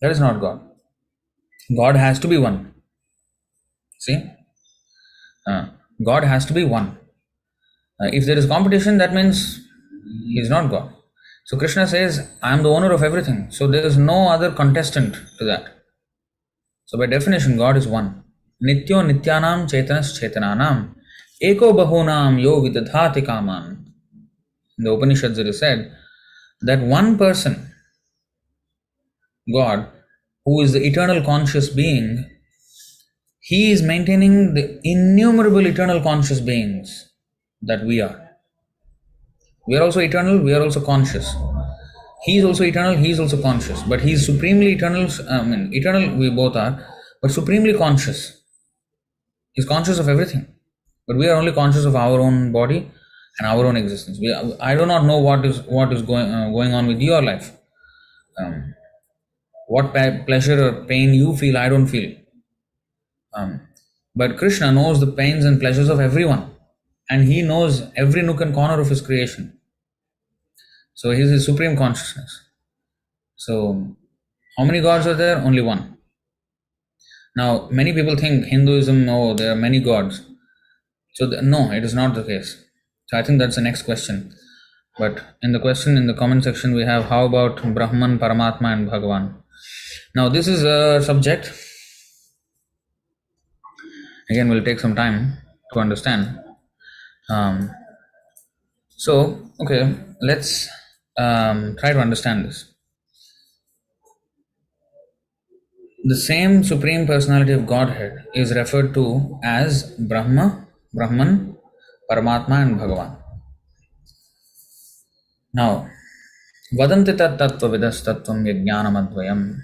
[SPEAKER 1] That is not God. God has to be one. See? God has to be one. If there is competition, that means he is not God. So Krishna says, I am the owner of everything. So there is no other contestant to that. So by definition, God is one. Nityo nityanam chetanas chetananam eko bahunam yo vidadhati kaman. In the Upanishads it is said that one person, God, who is the eternal conscious being, he is maintaining the innumerable eternal conscious beings that we are. We are also eternal, we are also conscious. He is also eternal, he is also conscious, but he is supremely eternal. Eternal we both are, but supremely conscious. He is conscious of everything, but we are only conscious of our own body and our own existence. I do not know what is going on with your life. What pleasure or pain you feel, I don't feel. But Krishna knows the pains and pleasures of everyone, and he knows every nook and corner of his creation. So he is his supreme consciousness. So, how many gods are there? Only one. Now, many people think Hinduism, oh, there are many gods. So, no, it is not the case. So, I think that's the next question. But in the question in the comment section, we have how about Brahman, Paramatma, and Bhagavan? Now, this is a subject. Again, will take some time to understand. Okay, let's try to understand this. The same Supreme Personality of Godhead is referred to as Brahma, Brahman, Paramatma, and Bhagavan. Now, Vadanti tat tattva vidas tattvam yajnanam advayam.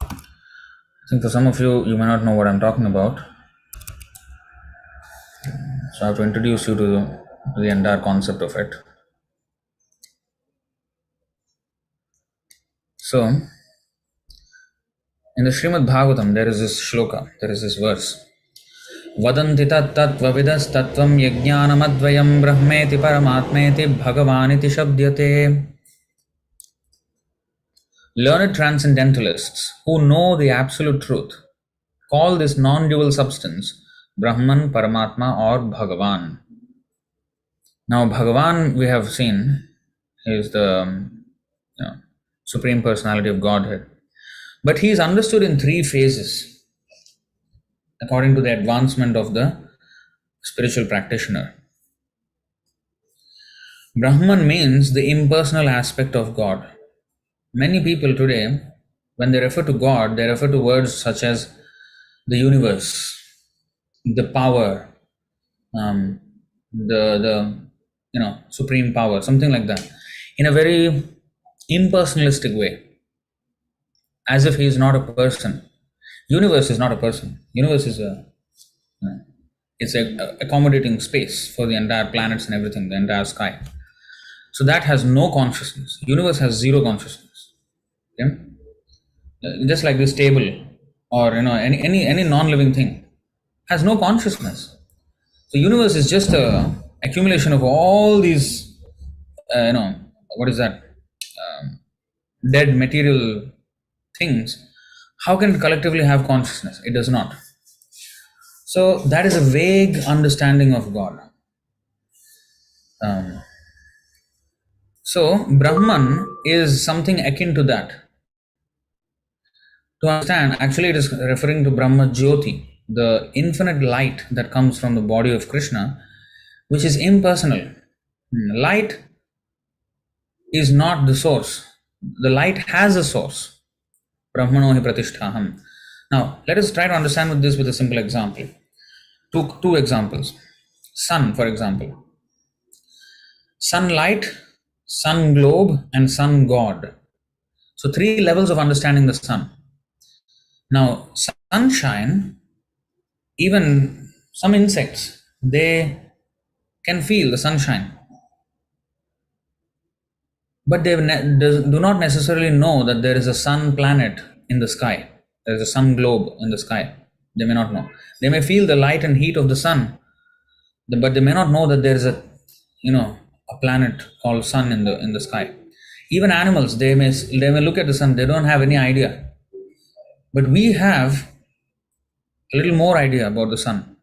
[SPEAKER 1] I think for some of you, you may not know what I'm talking about. So I have to introduce you to the entire concept of it. So, in the Srimad Bhagavatam, there is this shloka, there is this verse. Vadanti tat tattva vidas tattvam yajnanam advayam brahmeti paramatmeti bhagavaniti shabdyate. Learned transcendentalists who know the absolute truth call this non-dual substance Brahman, Paramatma, or Bhagavan. Now, Bhagavan, we have seen, is the Supreme Personality of Godhead. But he is understood in three phases according to the advancement of the spiritual practitioner. Brahman means the impersonal aspect of God. Many people today, when they refer to God, they refer to words such as the universe, the power, the supreme power, something like that, in a very impersonalistic way, as if he is not a person. Universe is not a person. Universe is it's a accommodating space for the entire planets and everything, the entire sky. So that has no consciousness. Universe has zero consciousness. Okay? Just like this table or any non-living thing has no consciousness. So universe is just a accumulation of all these what is that, dead material things. How can it collectively have consciousness? It does not. So that is a vague understanding of God. So Brahman is something akin to that. To understand, actually it is referring to Brahma Jyoti, the infinite light that comes from the body of Krishna, which is impersonal. Light is not the source. The light has a source. Brahmano hi pratisthaham. Now, let us try to understand this with a simple example. Two examples. Sun, for example. Sunlight, sun globe, and sun god. So, three levels of understanding the sun. Now, sunshine, even some insects, they can feel the sunshine. But they do not necessarily know that there is a sun planet in the sky. There is a sun globe in the sky. They may not know. They may feel the light and heat of the sun, but they may not know that there is a planet called sun in the sky. Even animals, they may look at the sun. They don't have any idea. But we have a little more idea about the sun.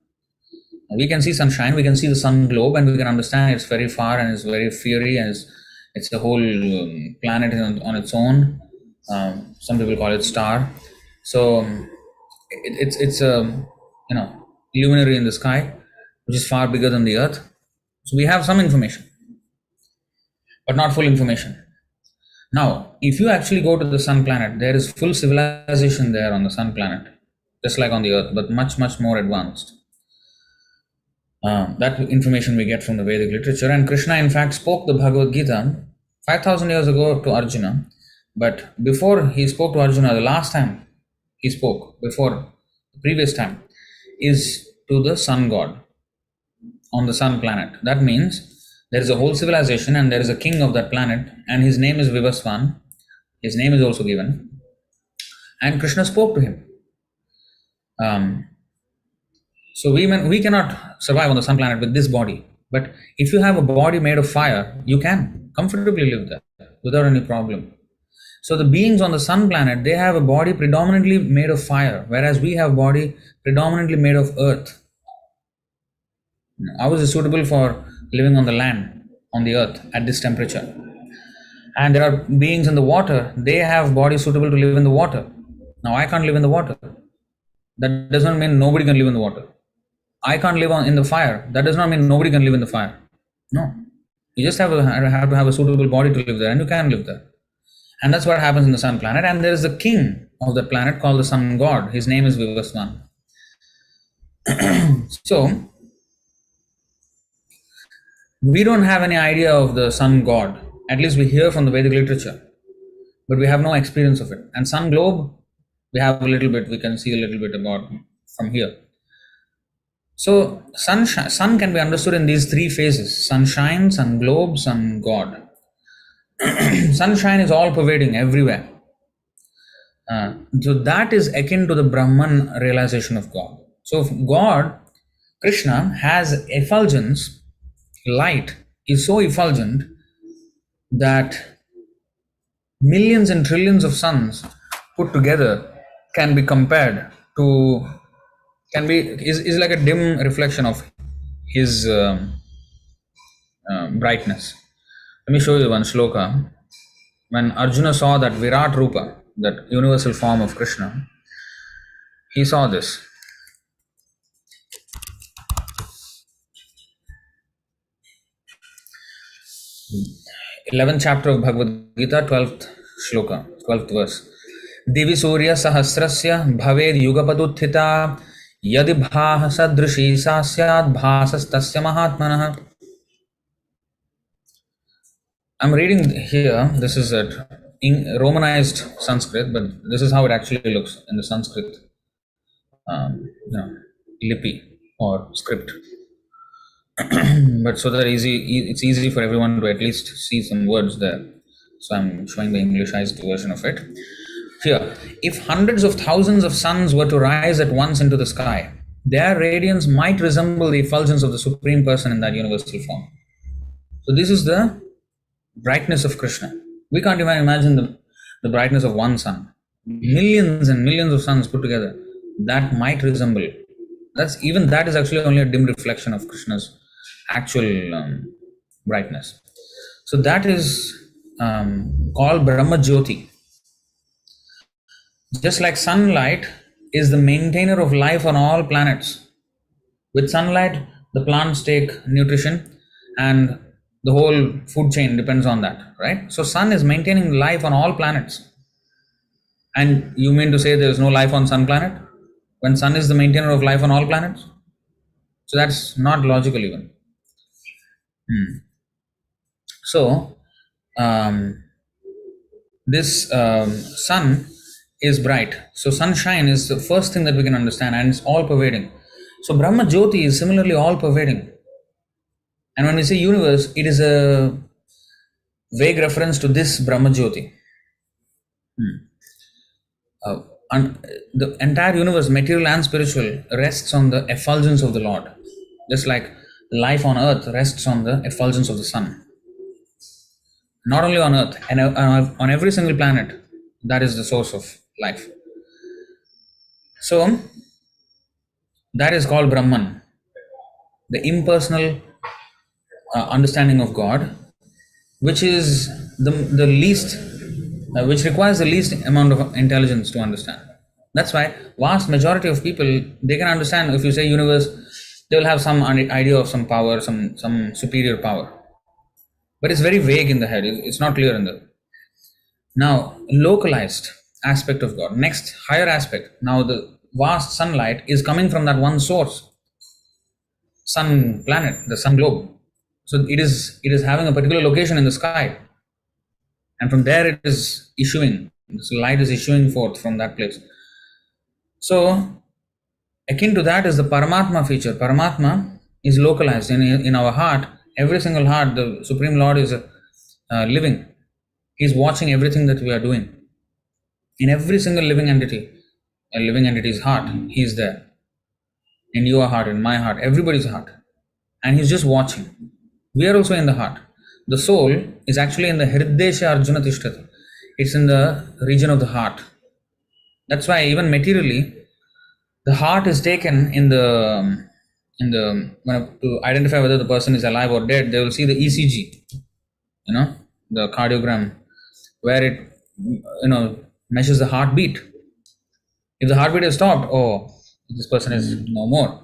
[SPEAKER 1] We can see sunshine, we can see the sun globe, and we can understand it's very far and it's very fiery, and it's a whole planet on its own. Some people call it star. So it's a luminary in the sky, which is far bigger than the earth. So we have some information, but not full information. Now, if you actually go to the sun planet, there is full civilization there on the sun planet, just like on the earth, but much, much more advanced. That information we get from the Vedic literature. And Krishna, in fact, spoke the Bhagavad Gita 5,000 years ago to Arjuna. But before he spoke to Arjuna, the last time he spoke, before the previous time, is to the sun god on the sun planet. That means there is a whole civilization and there is a king of that planet, and his name is Vivasvan. His name is also given. And Krishna spoke to him. So we cannot survive on the sun planet with this body. But if you have a body made of fire, you can comfortably live there without any problem. So the beings on the sun planet, they have a body predominantly made of fire, whereas we have body predominantly made of earth. Ours is suitable for living on the land, on the earth at this temperature. And there are beings in the water, they have bodies suitable to live in the water. Now I can't live in the water. That does not mean nobody can live in the water. I can't live in the fire. That does not mean nobody can live in the fire. No. You just have to have a suitable body to live there, and you can live there. And that's what happens in the sun planet. And there is a king of the planet called the sun god. His name is Vivasvan. So, we don't have any idea of the sun god. At least we hear from the Vedic literature. But we have no experience of it. And sun globe, we have a little bit, we can see a little bit about from here. So, sun can be understood in these three phases: sunshine, sun globe, sun god. Sunshine is all pervading everywhere. So that is akin to the Brahman realization of God. So if God, Krishna, has effulgence, light is so effulgent that millions and trillions of suns put together can be compared to, is like a dim reflection of his brightness. Let me show you one shloka. When Arjuna saw that Virat Rupa, that universal form of Krishna, he saw this. 11th chapter of Bhagavad Gita, 12th shloka, 12th verse. Divi Surya Sahasrasya Bhaved Yugapaduthita Yadi Bhaha Sadrishi Sasyad Bhasas Tasya Mahatmanah. I'm reading here, this is in Romanized Sanskrit, but this is how it actually looks in the Sanskrit lipi or script. But so that it's easy for everyone to at least see some words there. So I'm showing the Englishized version of it. Here, if hundreds of thousands of suns were to rise at once into the sky, their radiance might resemble the effulgence of the Supreme Person in that universal form. So this is the brightness of Krishna. We can't even imagine the brightness of one sun. Millions and millions of suns put together, that might resemble. That is actually only a dim reflection of Krishna's actual brightness. So that is called Brahma Jyoti. Just like sunlight is the maintainer of life on all planets. With sunlight, the plants take nutrition and the whole food chain depends on that, right? So sun is maintaining life on all planets. And you mean to say there is no life on sun planet? When sun is the maintainer of life on all planets? So that's not logical even. So, this sun is bright. So sunshine is the first thing that we can understand, and it's all pervading. So Brahma Jyoti is similarly all pervading. And when we say universe, it is a vague reference to this Brahma Jyoti. And the entire universe, material and spiritual, rests on the effulgence of the Lord. Just like life on earth rests on the effulgence of the sun. Not only on earth, and on every single planet, that is the source of life. So, that is called Brahman, the impersonal understanding of God, which is the least, which requires the least amount of intelligence to understand. That's why vast majority of people, they can understand. If you say universe, they will have some idea of some power, some superior power. But it's very vague in the head. It's not clear in the... Now, localized aspect of God. Next, higher aspect. Now, the vast sunlight is coming from that one source. sun planet, the sun globe. So it is having a particular location in the sky, and from there it is issuing. This light is issuing forth from that place. So akin to that is the Paramatma feature. Paramatma is localized in our heart. Every single heart, the Supreme Lord is living. He is watching everything that we are doing. In every single living entity, a living entity's heart, He is there. In your heart, in my heart, everybody's heart. And He's just watching. We are also in the heart. The soul is actually in the Hridesha Arjuna Tishtati. It's in the region of the heart. That's why even materially, the heart is taken in the to identify whether the person is alive or dead. They will see the ECG, the cardiogram, where it measures the heartbeat. If the heartbeat is stopped, this person is no more.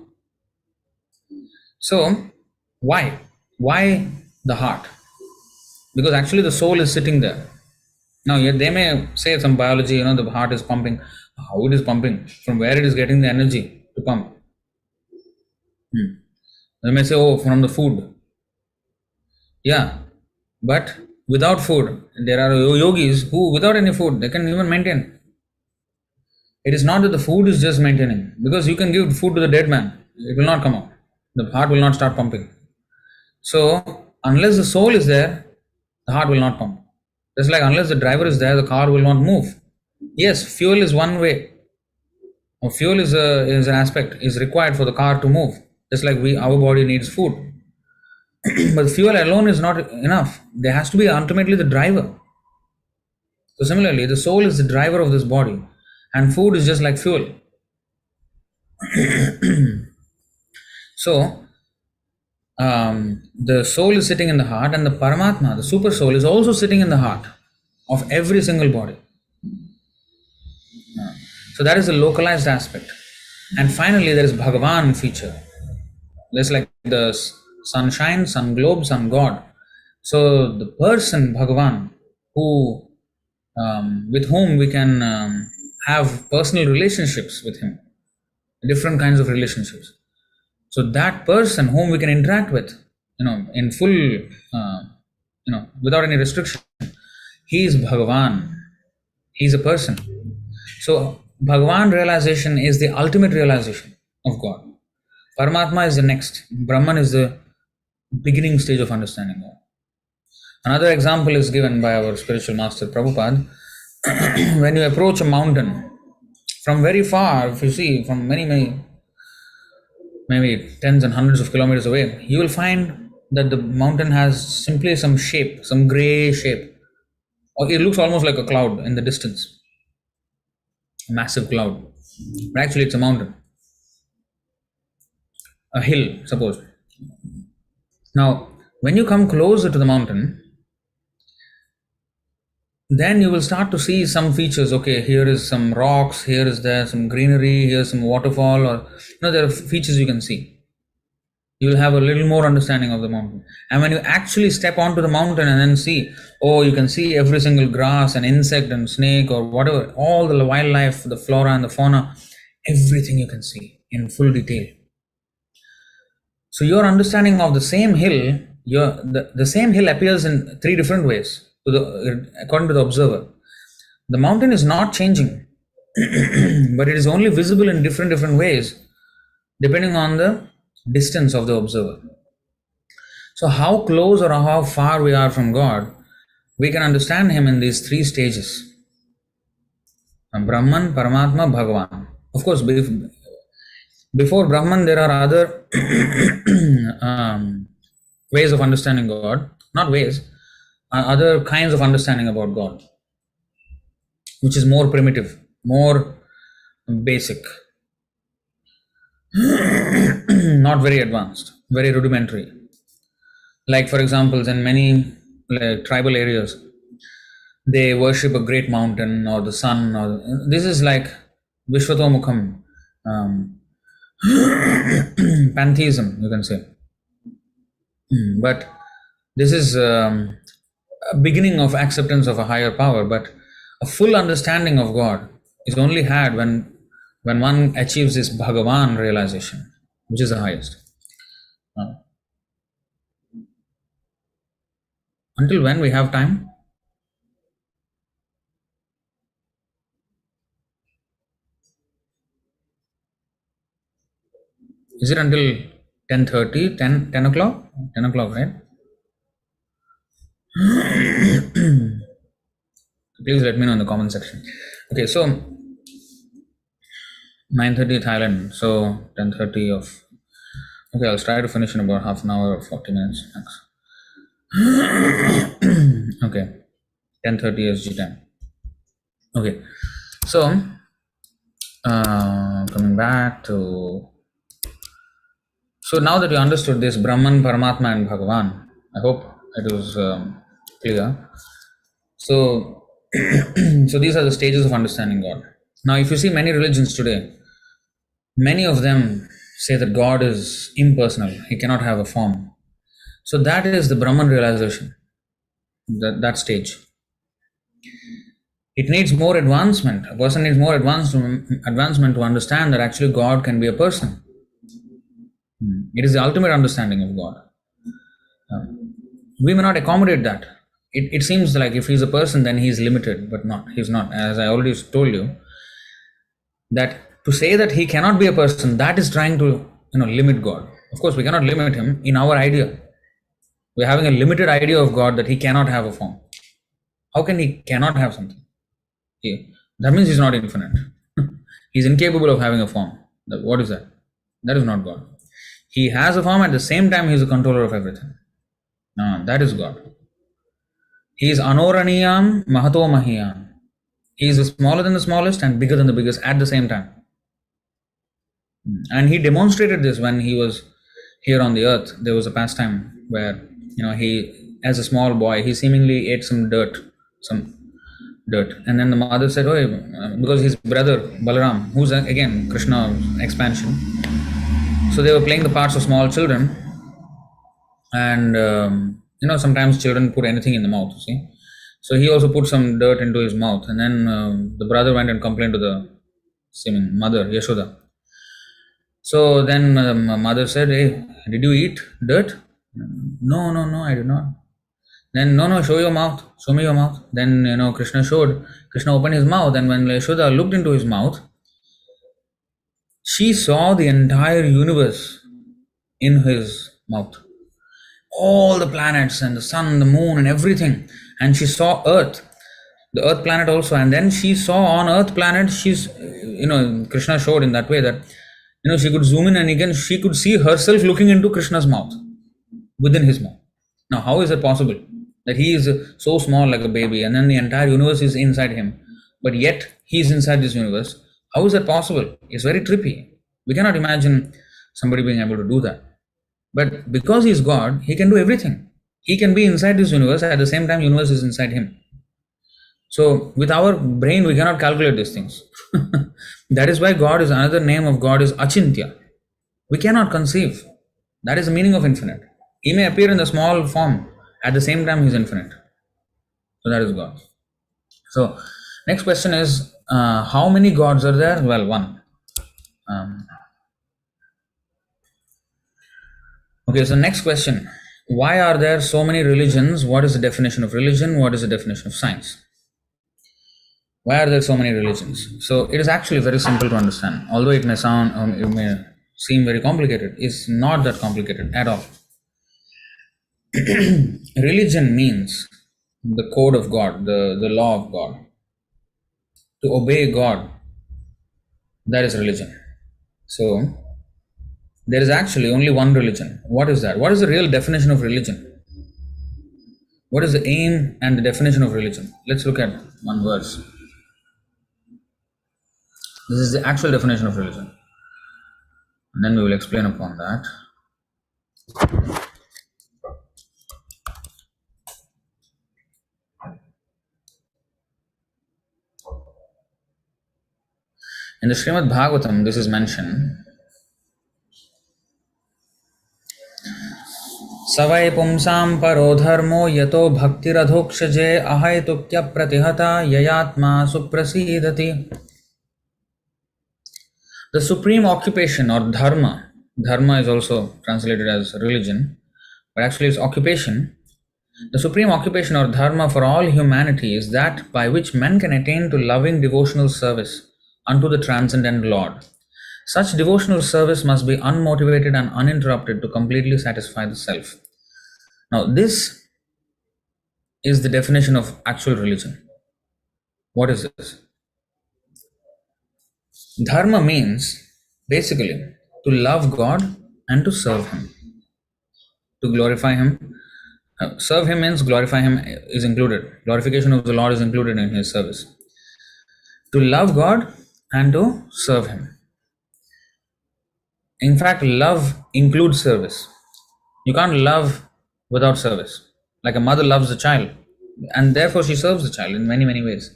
[SPEAKER 1] So why the heart? Because actually the soul is sitting there. Now they may say some biology, the heart is pumping. How it is pumping? From where it is getting the energy to pump? They may say, from the food. Yeah, but without food, there are yogis who, without any food, they can even maintain. It is not that the food is just maintaining, because you can give food to the dead man, it will not come out. The heart will not start pumping. So, unless the soul is there, the heart will not pump. Just like unless the driver is there, the car will not move. Yes, fuel is one way. Fuel is an aspect, is required for the car to move. Just like our body needs food. But fuel alone is not enough. There has to be ultimately the driver. So similarly, the soul is the driver of this body, and food is just like fuel. So, the soul is sitting in the heart, and the Paramatma, the super soul, is also sitting in the heart of every single body. So that is a localized aspect. And finally, there is Bhagavan feature. There's like the sunshine, sun globe, sun god. So the person Bhagavan, who with whom we can have personal relationships with him, different kinds of relationships. So that person whom we can interact with, in full, without any restriction, he is Bhagavan. He is a person. So Bhagavan realization is the ultimate realization of God. Paramatma is the next. Brahman is the beginning stage of understanding God. Another example is given by our spiritual master Prabhupada. When you approach a mountain from very far, if you see from many, maybe tens and hundreds of kilometers away, you will find that the mountain has simply some shape, some grey shape. Or it looks almost like a cloud in the distance. A massive cloud. But actually it's a mountain. A hill, suppose. Now, when you come closer to the mountain, then you will start to see some features. Okay, here is some rocks, here is there some greenery, here is some waterfall, or there are features you can see. You will have a little more understanding of the mountain. And when you actually step onto the mountain and then see, you can see every single grass and insect and snake or whatever, all the wildlife, the flora and the fauna, everything you can see in full detail. So your understanding of the same hill, the same hill appears in three different ways according to the observer. The mountain is not changing, but it is only visible in different ways depending on the distance of the observer. So how close or how far we are from God, we can understand Him in these three stages. Brahman, Paramatma, Bhagavan. Of course, before Brahman, there are other ways of understanding God. Not ways, other kinds of understanding about God, which is more primitive, more basic, not very advanced, very rudimentary. Like for example, in many tribal areas, they worship a great mountain or the sun. This is like Vishwatomukham, pantheism, you can say. But this is a beginning of acceptance of a higher power. But a full understanding of God is only had when one achieves this Bhagavan realization, which is the highest. Until when we have time? Is it until 10:30, 10 o'clock? 10 o'clock, right? Please let me know in the comment section. Okay, so 9:30 Thailand, so 10:30 of... Okay, I'll try to finish in about half an hour or 40 minutes max. Okay, 10:30 SG time. Okay, so coming back to... So now that you understood this Brahman, Paramatma and Bhagavan, I hope it was clear. So, so these are the stages of understanding God. Now, if you see many religions today, many of them say that God is impersonal. He cannot have a form. So that is the Brahman realization, that stage. It needs more advancement. A person needs more advancement to understand that actually God can be a person. It is the ultimate understanding of God. We may not accommodate that. It seems like if he's a person, then he's limited, but not. He's not. As I already told you, that to say that he cannot be a person, that is trying to limit God. Of course, we cannot limit him in our idea. We're having a limited idea of God that he cannot have a form. How can he cannot have something? That means he's not infinite. He's incapable of having a form. What is that? That is not God. He has a form, at the same time he is a controller of everything. That is God. He is Anoraniyam Mahato Mahiyam. He is smaller than the smallest and bigger than the biggest at the same time. And he demonstrated this when he was here on the earth. There was a pastime where, he, as a small boy, he seemingly ate some dirt. And then the mother said, oh, because his brother Balaram, who's again Krishna expansion. So they were playing the parts of small children. And, sometimes children put anything in the mouth, you see. So he also put some dirt into his mouth. And then the brother went and complained to the mother, Yashoda. So then mother said, hey, did you eat dirt? No, I did not. Then, no, show your mouth. Show me your mouth. Then, Krishna opened his mouth. And when Yashoda looked into his mouth, she saw the entire universe in his mouth. All the planets and the sun, the moon and everything. And she saw Earth, the Earth planet also. And then she saw on Earth planet, Krishna showed in that way that, she could zoom in and again she could see herself looking into Krishna's mouth, within his mouth. Now, how is it possible that he is so small like a baby and then the entire universe is inside him, but yet he is inside this universe? How is that possible? It's very trippy. We cannot imagine somebody being able to do that. But because he is God, he can do everything. He can be inside this universe, at the same time universe is inside him. So with our brain, we cannot calculate these things. That is why God is, another name of God is Achintya. We cannot conceive. That is the meaning of infinite. He may appear in the small form, at the same time he is infinite. So that is God. So next question is, how many gods are there? Well, one. Okay, so next question. Why are there so many religions? What is the definition of religion? What is the definition of science? Why are there so many religions? So it is actually very simple to understand. Although it may sound, it may seem very complicated, it's not that complicated at all. Religion means the code of God, the law of God. To obey God, that is religion. So there is actually only one religion. What is that? What is the real definition of religion? What is the aim and the definition of religion? Let's look at one verse. This is the actual definition of religion. And then we will explain upon that. In the Srimad Bhagavatam, this is mentioned. Savai pumsam paro dharmo yato bhaktiradhokshaje ahaitukya pratihata yayatma suprasidati. The supreme occupation or dharma Dharma is also translated as religion, but actually it's occupation. The supreme occupation or dharma for all humanity is that by which men can attain to loving devotional service unto the transcendent Lord. Such devotional service must be unmotivated and uninterrupted to completely satisfy the self. Now, this is the definition of actual religion. What is this? Dharma means basically to love God and to serve Him, to glorify Him. Serve Him means glorify Him is included. Glorification of the Lord is included in His service. To love God and to serve Him. In fact, love includes service. You can't love without service. Like a mother loves the child, and therefore she serves the child in many, many ways.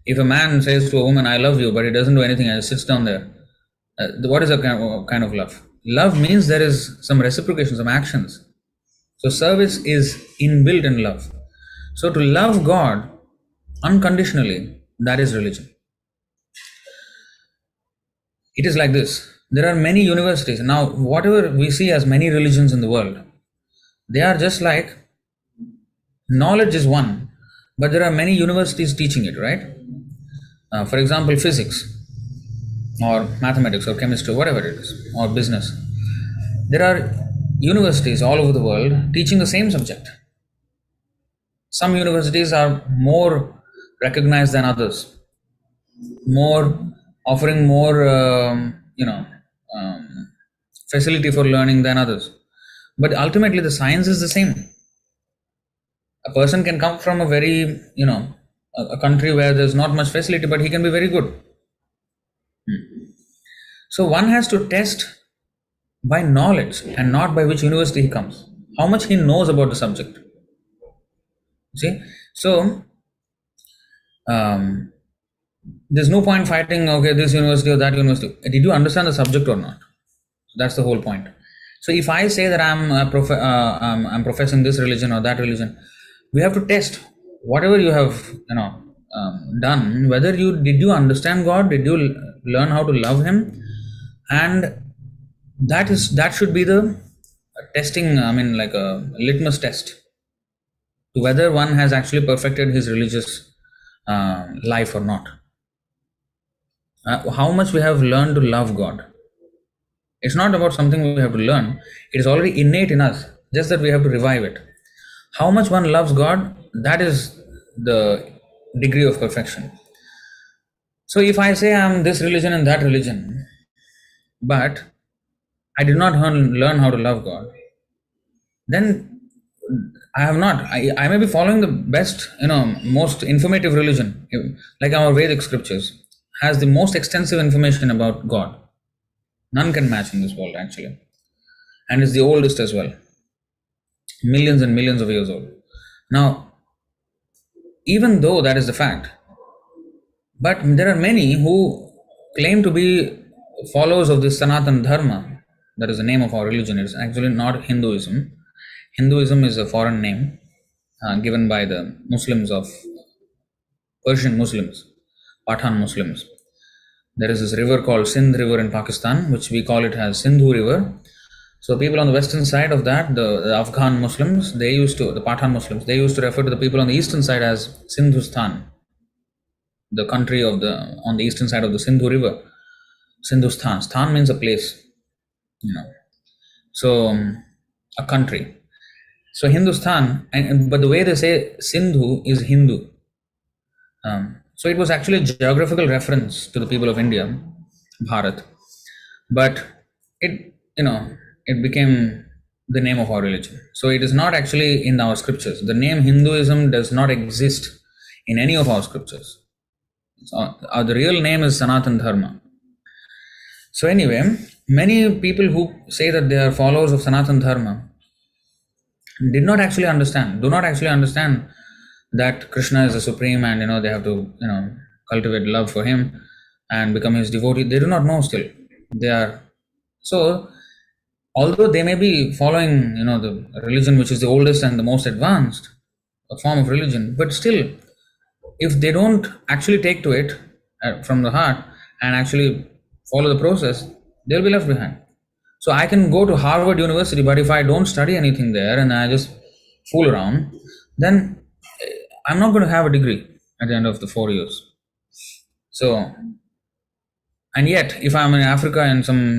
[SPEAKER 1] If a man says to a woman, I love you, but he doesn't do anything and sits down there, what is a kind of love? Love means there is some reciprocation, some actions. So service is inbuilt in love. So to love God unconditionally, that is religion. It is like this. There are many universities. Now, whatever we see as many religions in the world, they are just like, knowledge is one, but there are many universities teaching it, right? For example, physics or mathematics or chemistry, whatever it is, or business. There are universities all over the world teaching the same subject. Some universities are more recognized than others, offering more, facility for learning than others. But ultimately, the science is the same. A person can come from a very, a country where there's not much facility, but he can be very good. So one has to test by knowledge and not by which university he comes, how much he knows about the subject. See, so there's no point fighting, okay, this university or that university. Did you understand the subject or not? That's the whole point. So if I say that I'm professing this religion or that religion, we have to test whatever you have done, whether did you understand God, did you learn how to love Him, and that should be the testing, like a litmus test to whether one has actually perfected his religious life or not. How much we have learned to love God. It's not about something we have to learn. It is already innate in us, just that we have to revive it. How much one loves God, that is the degree of perfection. So if I say I'm this religion and that religion, but I did not learn how to love God, then I have not. I may be following the best, most informative religion, like our Vedic scriptures, has the most extensive information about God. None can match in this world, actually. And it's the oldest as well. Millions and millions of years old. Now, even though that is the fact, but there are many who claim to be followers of this Sanatana Dharma. That is the name of our religion. It's actually not Hinduism. Hinduism is a foreign name given by the Muslims of Persian Muslims, Pathan Muslims. There is this river called Sindh River in Pakistan, which we call it as Sindhu River. So people on the western side of that, the Afghan Muslims, the Pathan Muslims, they used to refer to the people on the eastern side as Sindhustan, the country on the eastern side of the Sindhu River. Sindhustan. Stan means a place, So a country. So Hindustan, but the way they say Sindhu is Hindu. So it was actually a geographical reference to the people of India, Bharat. But it became the name of our religion. So it is not actually in our scriptures. The name Hinduism does not exist in any of our scriptures. So, the real name is Sanatana Dharma. So anyway, many people who say that they are followers of Sanatana Dharma do not actually understand that Krishna is the supreme and they have to cultivate love for him and become his devotee. They do not know still. They are so, although they may be following the religion which is the oldest and the most advanced form of religion, but still, if they don't actually take to it from the heart and actually follow the process, They'll be left behind. So I can go to Harvard University, but if I don't study anything there and I just fool around, then I'm not going to have a degree at the end of the 4 years. So, and yet, if I'm in Africa in some,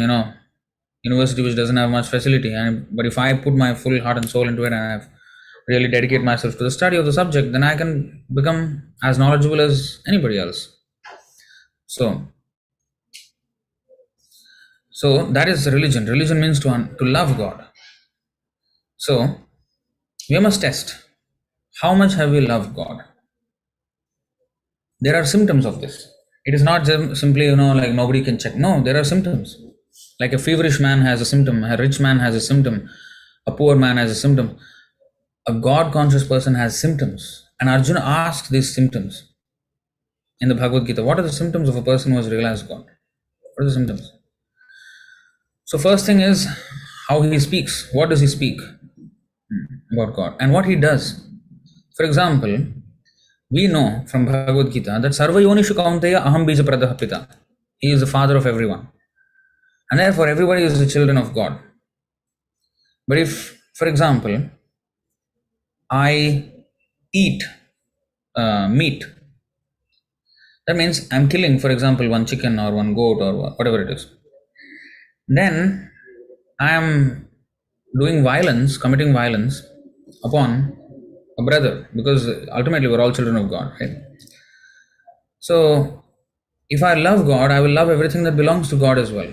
[SPEAKER 1] university which doesn't have much facility, but if I put my full heart and soul into it and I've really dedicate myself to the study of the subject, then I can become as knowledgeable as anybody else. So that is religion. Religion means to love God. So we must test how much have we loved God. There are symptoms of this. It is not just simply, like nobody can check. No, there are symptoms. Like a feverish man has a symptom, a rich man has a symptom, a poor man has a symptom. A God-conscious person has symptoms. And Arjuna asks these symptoms in the Bhagavad Gita. What are the symptoms of a person who has realized God? What are the symptoms? So first thing is how he speaks. What does he speak about God? And what he does. For example, we know from Bhagavad Gita that Sarva Yonishu Kaunteya Aham Bija Pradaha Pita. He is the father of everyone. And therefore everybody is the children of God. But if, for example, I eat meat, that means I'm killing, for example, one chicken or one goat or whatever it is. Then I am doing violence, committing violence upon a brother, because ultimately we're all children of God, right? So if I love God, I will love everything that belongs to God as well.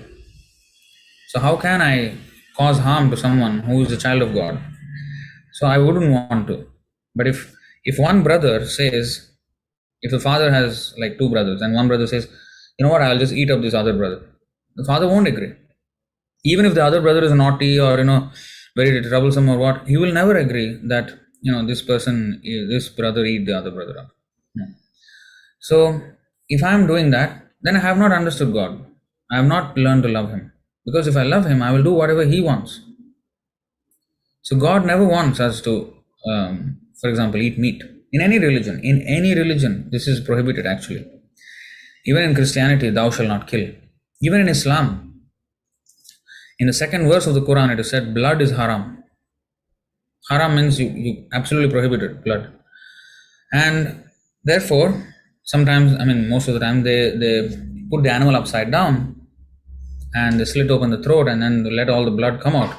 [SPEAKER 1] So how can I cause harm to someone who is a child of God? So I wouldn't want to. But if one brother says, if the father has like two brothers and one brother says, you know what, I'll just eat up this other brother, the father won't agree. Even if the other brother is naughty or, very troublesome or what, he will never agree that, this brother eat the other brother up. No. So if I am doing that, then I have not understood God. I have not learned to love Him. Because if I love Him, I will do whatever He wants. So God never wants us to, for example, eat meat. In any religion, this is prohibited actually. Even in Christianity, thou shalt not kill. Even in Islam, in the second verse of the Quran, it is said, blood is haram. Haram means you absolutely prohibited blood. And therefore, sometimes, most of the time, they put the animal upside down and they slit open the throat and then they let all the blood come out.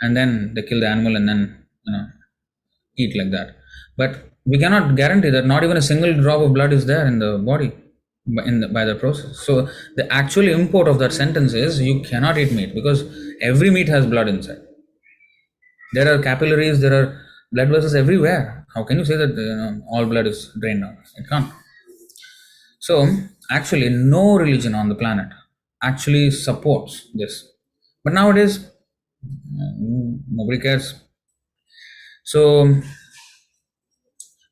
[SPEAKER 1] And then they kill the animal and then, eat like that. But we cannot guarantee that not even a single drop of blood is there in the body by the process. So the actual import of that sentence is you cannot eat meat because every meat has blood inside. There are capillaries, there are blood vessels everywhere. How can you say that all blood is drained out? It can't. So actually no religion on the planet actually supports this. But nowadays nobody cares. So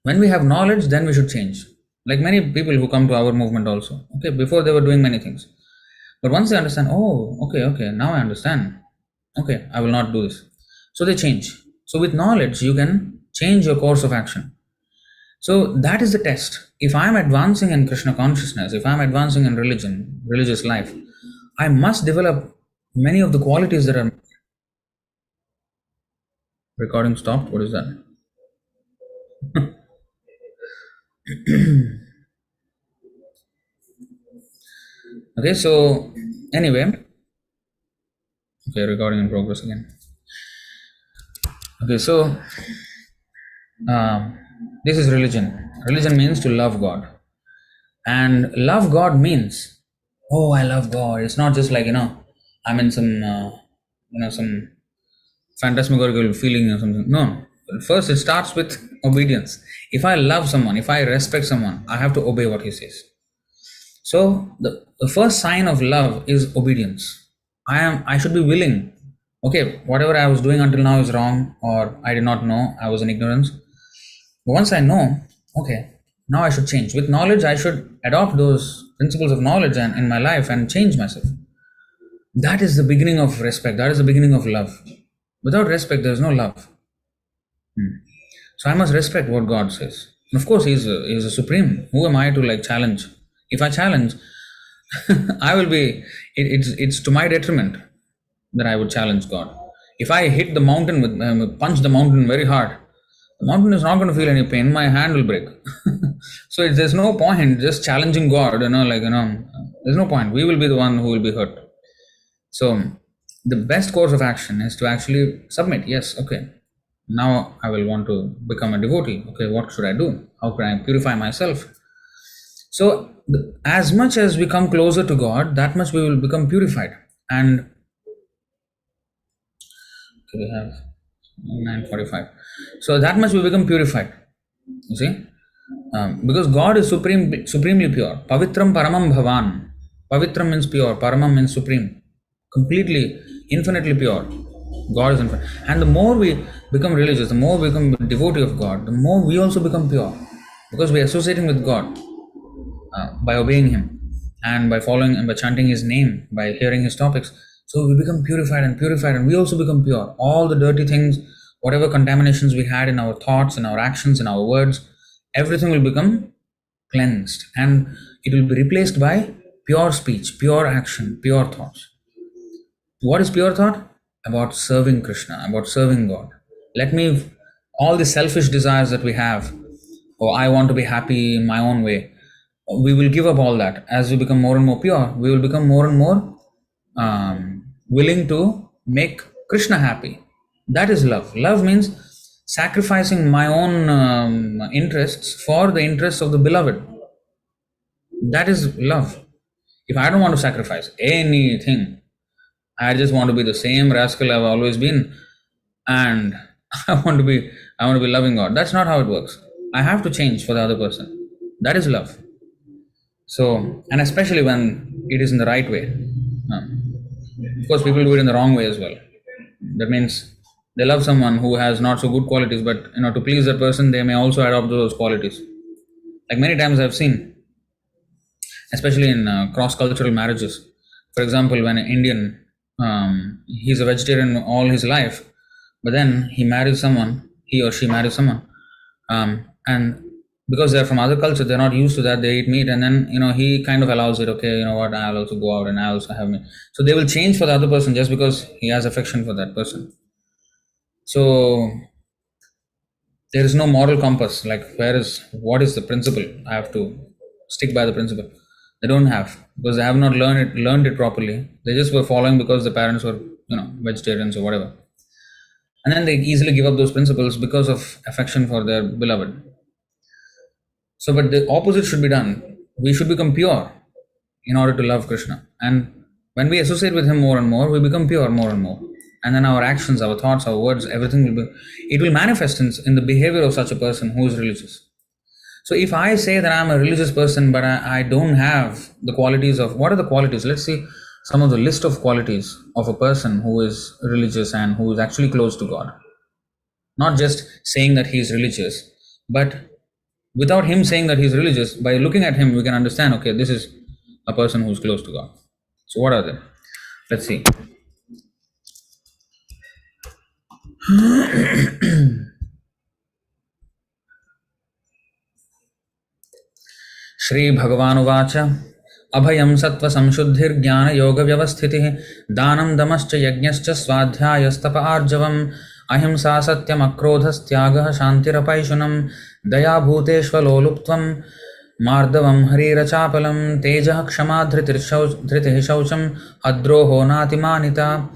[SPEAKER 1] when we have knowledge, then we should change. Like many people who come to our movement also. Okay, before they were doing many things. But once they understand, okay, now I understand. Okay, I will not do this. So they change. So with knowledge, you can change your course of action. So that is the test. If I am advancing in Krishna consciousness, if I am advancing in religion, religious life, I must develop many of the qualities that are... Recording stopped? What is that? Okay, so anyway, okay, recording in progress again. Okay, so this is religion. Religion means to love God, and love God means, I love God. It's not just like I'm in some some phantasmagorical feeling or something. No, first it starts with obedience. If I love someone, if I respect someone, I have to obey what he says. So the first sign of love is obedience. I should be willing. Okay, whatever I was doing until now is wrong, or I did not know, I was in ignorance. But once I know, okay, now I should change. With knowledge, I should adopt those principles of knowledge and in my life and change myself. That is the beginning of respect. That is the beginning of love. Without respect, there is no love. So I must respect what God says. And of course, He is a supreme. Who am I to challenge? If I challenge, I will be, it's to my detriment that I would challenge God. If I hit the mountain punch the mountain very hard, the mountain is not going to feel any pain, my hand will break. So there's no point just challenging God, there's no point. We will be the one who will be hurt. So the best course of action is to actually submit. Yes, okay. Now I will want to become a devotee. Okay, what should I do? How can I purify myself? So as much as we come closer to God, that much we will become purified. And we have 9:45. So that much we become purified. You see? Because God is supremely pure. Pavitram paramam bhavan. Pavitram means pure, paramam means supreme. Completely, infinitely pure. God is infinite. And the more we become religious, the more we become a devotee of God, the more we also become pure. Because we are associating with God by obeying Him and by following and by chanting His name, by hearing His topics. So we become purified, and we also become pure. All the dirty things, whatever contaminations we had in our thoughts, in our actions, in our words, everything will become cleansed, and it will be replaced by pure speech, pure action, pure thoughts. What is pure thought? About serving Krishna, about serving God. All the selfish desires that we have, I want to be happy in my own way, we will give up all that. As we become more and more pure, we will become more and more willing to make Krishna happy. That is love. Love means sacrificing my own interests for the interests of the beloved. That is love. If I don't want to sacrifice anything, I just want to be the same rascal I've always been, and I want to be loving God. That's not how it works. I have to change for the other person. That is love. So, and especially when it is in the right way. Of course, people do it in the wrong way as well. That means they love someone who has not so good qualities, but to please that person, they may also adopt those qualities. Like many times I've seen, especially in cross-cultural marriages. For example, when an Indian, he's a vegetarian all his life, but then he or she marries someone, and because they're from other culture, they're not used to that, they eat meat, and then he kind of allows it. Okay, you know what, I'll also go out and I'll also have meat. So they will change for the other person just because he has affection for that person. So there is no moral compass, like what is the principle? I have to stick by the principle. They don't have, because they have not learned it properly. They just were following because the parents were vegetarians or whatever, and then they easily give up those principles because of affection for their beloved. So, but the opposite should be done. We should become pure in order to love Krishna. And when we associate with Him more and more, we become pure more and more. And then our actions, our thoughts, our words, everything will manifest in the behavior of such a person who is religious. So if I say that I'm a religious person, but I don't have the qualities of, what are the qualities? Let's see some of the list of qualities of a person who is religious and who is actually close to God. Not just saying that he is religious, but without him saying that he's religious, by looking at him, we can understand, okay, this is a person who's close to God. So what are they? Let's see. Shri Bhagavanuvacha Abhayam Sattva Samshuddhir Jnana Yoga Vyavasthitihi Danam Damascha Yajñascha Swadhyayastapa Arjavam Ahimsa Satyam Akrodhas Tyagah Shantirapaishunam Daya Bhuteshvaloluptvam Mardavam Harira Chapalam Tejah Kshama Dhritihi Shaucham Adroho Natimanita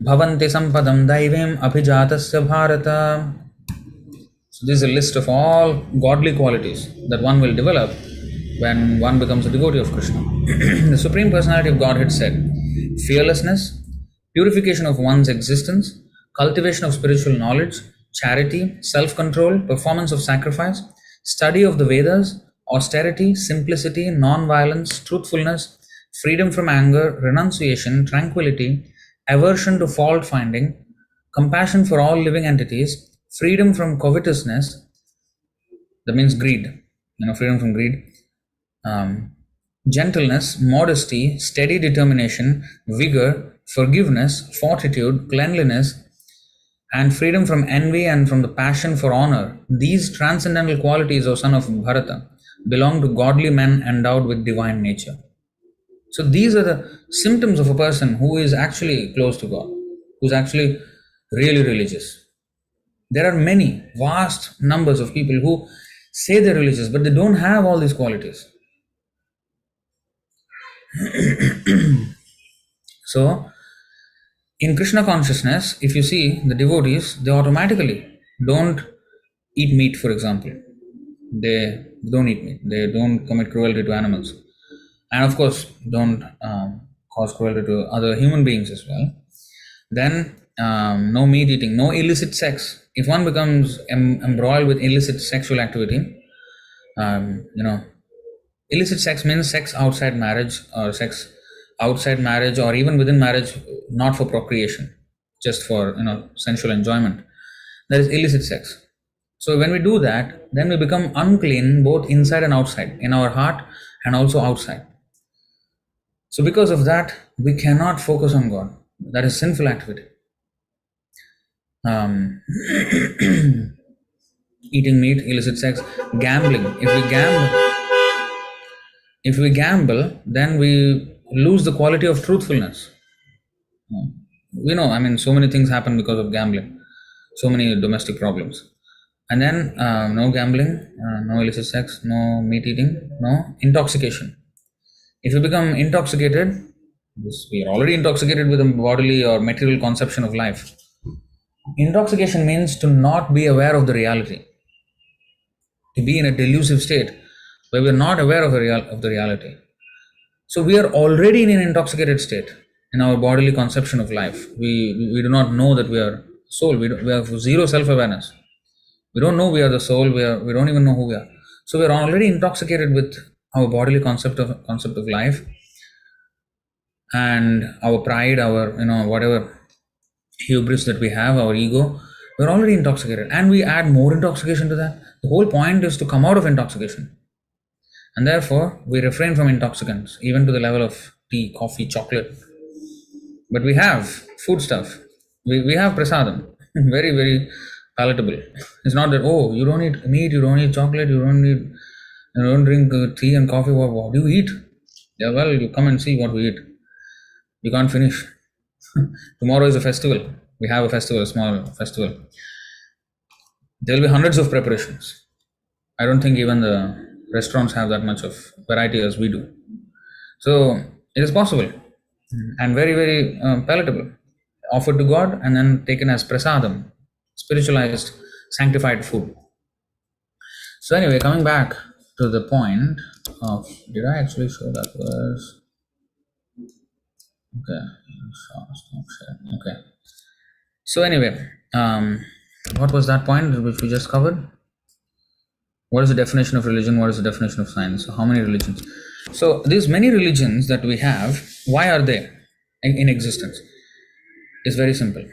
[SPEAKER 1] Bhavanti Sampadam Daivim Abhijatasya Bharata. So this is a list of all godly qualities that one will develop when one becomes a devotee of Krishna. The Supreme Personality of Godhead said, fearlessness, purification of one's existence, cultivation of spiritual knowledge, charity, self-control, performance of sacrifice, study of the Vedas, austerity, simplicity, non-violence, truthfulness, freedom from anger, renunciation, tranquility, aversion to fault-finding, compassion for all living entities, freedom from covetousness, that means greed, freedom from greed, gentleness, modesty, steady determination, vigor, forgiveness, fortitude, cleanliness, and freedom from envy and from the passion for honor. These transcendental qualities, O son of Bharata, belong to godly men endowed with divine nature. So these are the symptoms of a person who is actually close to God, who's actually really religious. There are many, vast numbers of people who say they're religious, but they don't have all these qualities. So, in Krishna consciousness, if you see the devotees, they automatically don't eat meat, for example. They don't eat meat. They don't commit cruelty to animals. And of course, don't cause cruelty to other human beings as well. Then, no meat eating, no illicit sex. If one becomes embroiled with illicit sexual activity, illicit sex means sex outside marriage, or sex outside marriage, or even within marriage, not for procreation, just for sensual enjoyment. That is illicit sex. So when we do that, then we become unclean both inside and outside, in our heart and also outside. So because of that, we cannot focus on God. That is sinful activity. Eating meat, illicit sex, gambling. If we gamble, then we lose the quality of truthfulness. So many things happen because of gambling. So many domestic problems. And then no gambling, no illicit sex, no meat eating, no intoxication. If you become intoxicated, we are already intoxicated with a bodily or material conception of life. Intoxication means to not be aware of the reality. To be in a delusive state where we are not aware of the reality. So we are already in an intoxicated state in our bodily conception of life. We do not know that we are soul. We have zero self-awareness. We don't know we are the soul. We don't even know who we are. So we are already intoxicated with our bodily concept of life, and our pride, our whatever hubris that we have, our ego. We're already intoxicated, and we add more intoxication to that. The whole point is to come out of intoxication, and therefore we refrain from intoxicants, even to the level of tea, coffee, chocolate. But we have food stuff. We have prasadam, very, very palatable. It's not that, oh, you don't eat meat, you don't eat chocolate, you don't drink tea and coffee. What do you eat? Yeah, well, you come and see what we eat. You can't finish. Tomorrow is a festival. We have a festival, a small festival. There will be hundreds of preparations. I don't think even the restaurants have that much of variety as we do. So it is possible and very, very palatable. Offered to God and then taken as prasadam, spiritualized, sanctified food. So anyway, coming back to the point of, did I actually show that verse? Okay. So anyway, what was that point which we just covered? What is the definition of religion? What is the definition of science? So how many religions? So these many religions that we have, why are they in existence? It's very simple.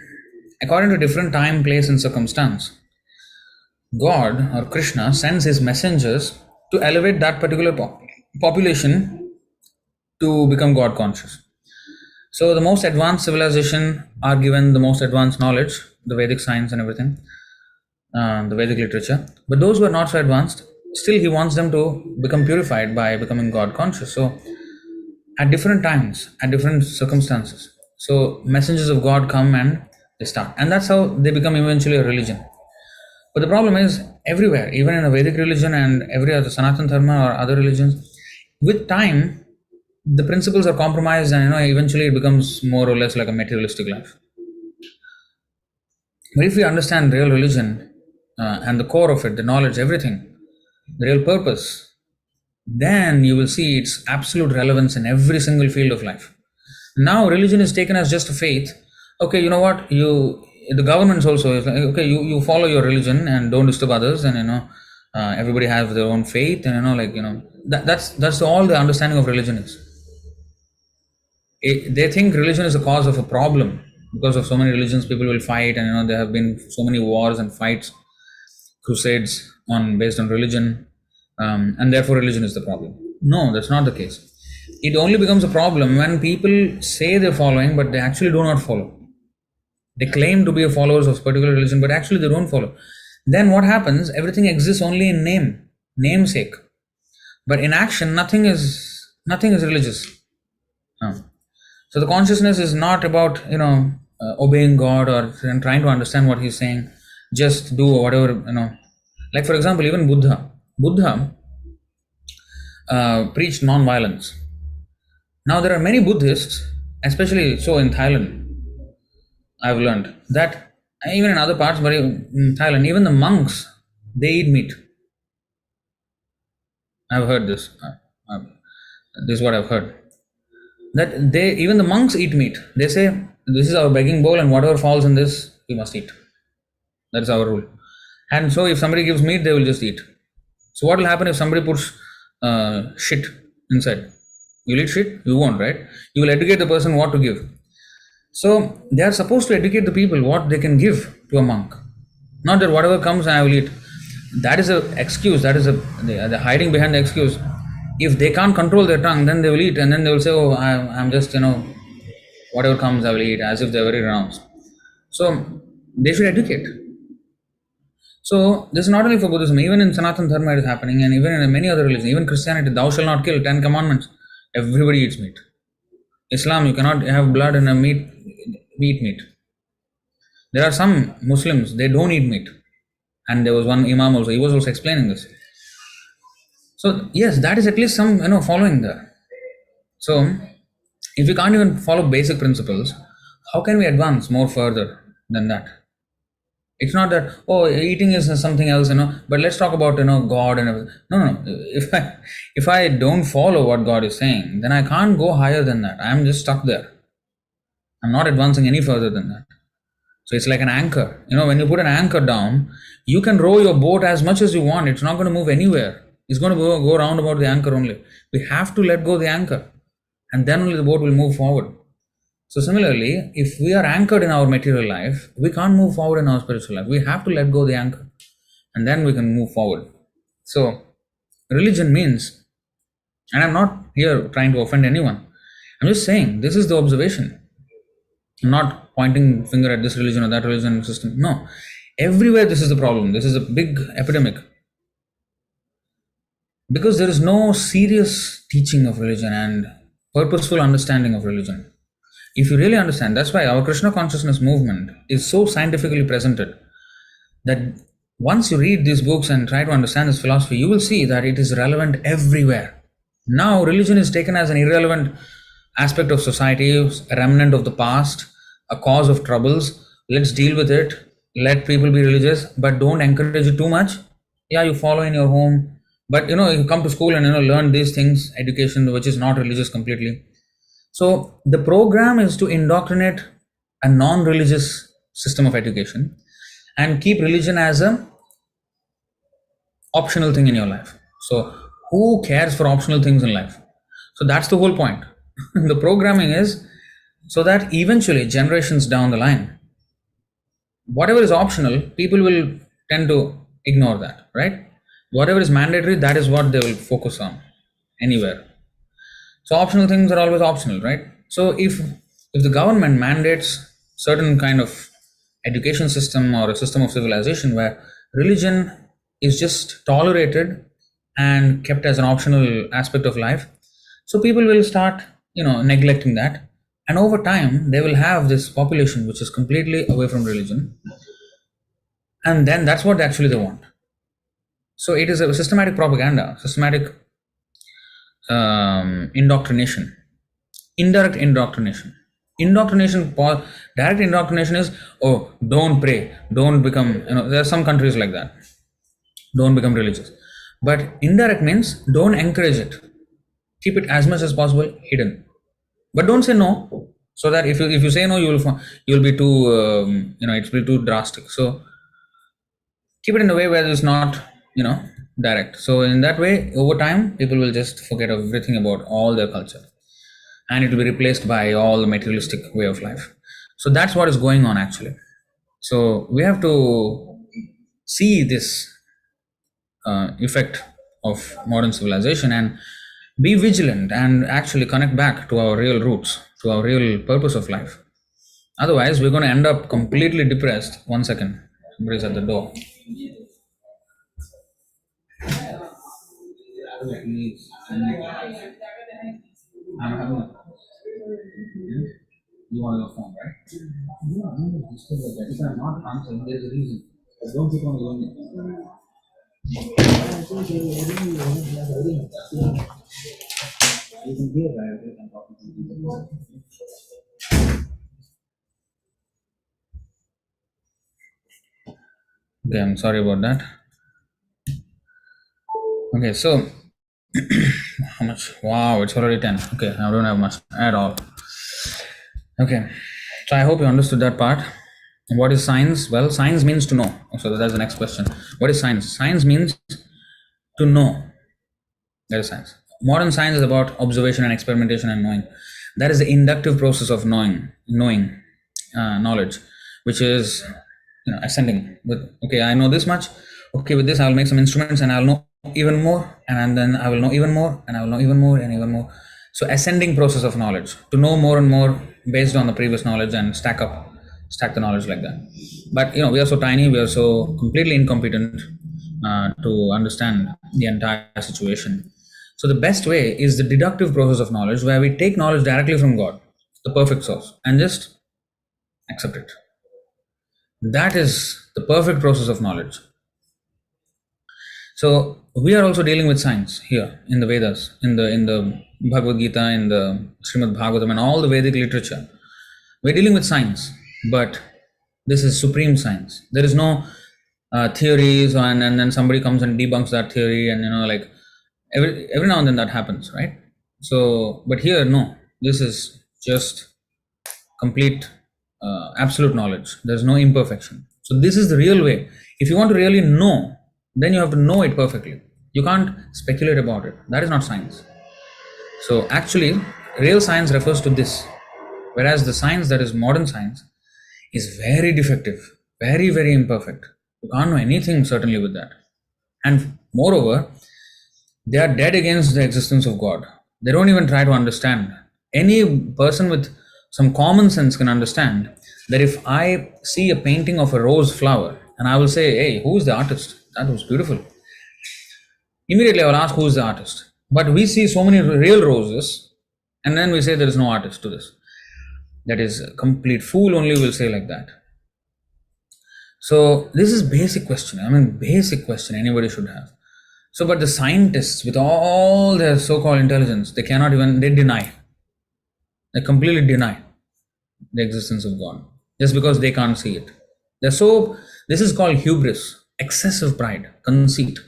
[SPEAKER 1] According to different time, place and circumstance, God or Krishna sends his messengers to elevate that particular population to become God conscious. So the most advanced civilization are given the most advanced knowledge, the Vedic science and everything, the Vedic literature. But those who are not so advanced, still he wants them to become purified by becoming God conscious. So at different times, at different circumstances, so messengers of God come and they start. And that's how they become eventually a religion. But the problem is everywhere, even in a Vedic religion and every other Sanatana Dharma or other religions, with time, the principles are compromised and eventually it becomes more or less like a materialistic life. But if we understand real religion and the core of it, the knowledge, everything, the real purpose, then you will see its absolute relevance in every single field of life. Now religion is taken as just a faith. Okay, you know what? The governments also is like, okay, you follow your religion and don't disturb others, and everybody has their own faith, and that's all the understanding of religion is. They think religion is the cause of a problem. Because of so many religions, people will fight, and there have been so many wars and fights, crusades based on religion, and therefore religion is the problem. No, that's not the case. It only becomes a problem when people say they're following, but they actually do not follow. They claim to be followers of a particular religion, but actually they don't follow. Then what happens? Everything exists only in namesake. But in action, nothing is religious. So the consciousness is not about obeying God or trying to understand what He's saying. Just do whatever Like for example, even Buddha preached non-violence. Now there are many Buddhists, especially so in Thailand. I've learned that even in other parts, but in Thailand, even the monks, they eat meat. I've heard this. This is what I've heard. That even the monks eat meat. They say this is our begging bowl, and whatever falls in this, we must eat. That is our rule. And so, if somebody gives meat, they will just eat. So, what will happen if somebody puts shit inside? You'll eat shit? You won't, right? You will educate the person what to give. So, they are supposed to educate the people what they can give to a monk. Not that whatever comes, I will eat. That is an excuse. That is the hiding behind the excuse. If they can't control their tongue, then they will eat, and then they will say, "Oh, I'm just whatever comes, I will eat," as if they are very renounced. So they should educate. So this is not only for Buddhism. Even in Sanatana Dharma it is happening, and even in many other religions, even Christianity, "Thou shalt not kill," 10 commandments. Everybody eats meat. Islam, you cannot have blood in a meat. Eat meat. There are some Muslims, they don't eat meat. And there was one Imam also, he was also explaining this. So yes, that is at least some following there. So if we can't even follow basic principles, how can we advance more further than that? It's not that eating is something else, but let's talk about God and everything. No. If I don't follow what God is saying, then I can't go higher than that. I'm just stuck there. I'm not advancing any further than that. So it's like an anchor. When you put an anchor down, you can row your boat as much as you want. It's not going to move anywhere. It's going to go around about the anchor only. We have to let go of the anchor, and then only the boat will move forward. So similarly, if we are anchored in our material life, we can't move forward in our spiritual life. We have to let go of the anchor, and then we can move forward. So religion means, and I'm not here trying to offend anyone. I'm just saying this is the observation. I'm not pointing finger at this religion or that religion system. No. Everywhere this is the problem. This is a big epidemic. Because there is no serious teaching of religion and purposeful understanding of religion. If you really understand, that's why our Krishna consciousness movement is so scientifically presented that once you read these books and try to understand this philosophy, you will see that it is relevant everywhere. Now, religion is taken as an irrelevant aspect of society, a remnant of the past, a cause of troubles. Let's deal with it. Let people be religious, but don't encourage it too much. Yeah, you follow in your home. But you come to school and learn these things, education which is not religious completely. So the program is to indoctrinate a non-religious system of education and keep religion as a optional thing in your life. So who cares for optional things in life? So that's the whole point. The programming is so that eventually generations down the line, whatever is optional, people will tend to ignore that, right? Whatever is mandatory, that is what they will focus on anywhere. So optional things are always optional, right? So if the government mandates certain kind of education system or a system of civilization where religion is just tolerated and kept as an optional aspect of life, so people will start neglecting that, and over time they will have this population which is completely away from religion, and then that's what actually they want. So it is a systematic propaganda, systematic indoctrination, indirect indoctrination. Direct indoctrination is, don't pray, don't become, there are some countries like that, don't become religious. But indirect means don't encourage it, keep it as much as possible hidden, but don't say no, so that if you say no, you'll be too it's be too drastic. So keep it in a way where it's not direct. So in that way, over time, people will just forget everything about all their culture, and it will be replaced by all the materialistic way of life. So that's what is going on actually. So we have to see this effect of modern civilization and be vigilant and actually connect back to our real roots, to our real purpose of life. Otherwise, we're going to end up completely depressed. 1 second, somebody's at the door. I'm having You want your phone, right? No, I'm not disturbed by that. If I'm not answering, there's a reason. But don't keep on doing it. You can hear that I'm talking to you. Okay, I'm sorry about that. Okay, so how much? Wow, it's already 10. Okay, I don't have much at all. Okay, so I hope you understood that part. And what is science? Well, science means to know. So that's the next question. What is science? Science means to know. That is science. Modern science is about observation and experimentation and knowing. That is the inductive process of knowing knowledge, which is ascending. With okay, I know this much. Okay, with this I will make some instruments and I will know even more, and then I will know even more, and I will know even more and even more. So ascending process of knowledge, to know more and more based on the previous knowledge and stack the knowledge like that. But we are so tiny, we are so completely incompetent to understand the entire situation. So the best way is the deductive process of knowledge, where we take knowledge directly from God, the perfect source, and just accept it. That is the perfect process of knowledge. So we are also dealing with science here in the Vedas, in the Bhagavad Gita, in the Srimad Bhagavatam, and all the Vedic literature. We're dealing with science, but this is supreme science. There is no theories, and then somebody comes and debunks that theory, and like every now and then that happens, right? So, but here, no, this is just complete absolute knowledge. There's no imperfection. So this is the real way. If you want to really know, then you have to know it perfectly. You can't speculate about it. That is not science. So actually, real science refers to this, whereas the science that is modern science is very defective, very, very imperfect. You can't know anything certainly with that. And moreover, they are dead against the existence of God. They don't even try to understand. Any person with some common sense can understand that if I see a painting of a rose flower and I will say, hey, who is the artist? That was beautiful. Immediately I will ask, who is the artist? But we see so many real roses and then we say there is no artist to this. That is a complete fool only will say like that. So this is basic question. Basic question anybody should have. So, but the scientists with all their so-called intelligence, they deny. They completely deny the existence of God just because they can't see it. This is called hubris, excessive pride, conceit.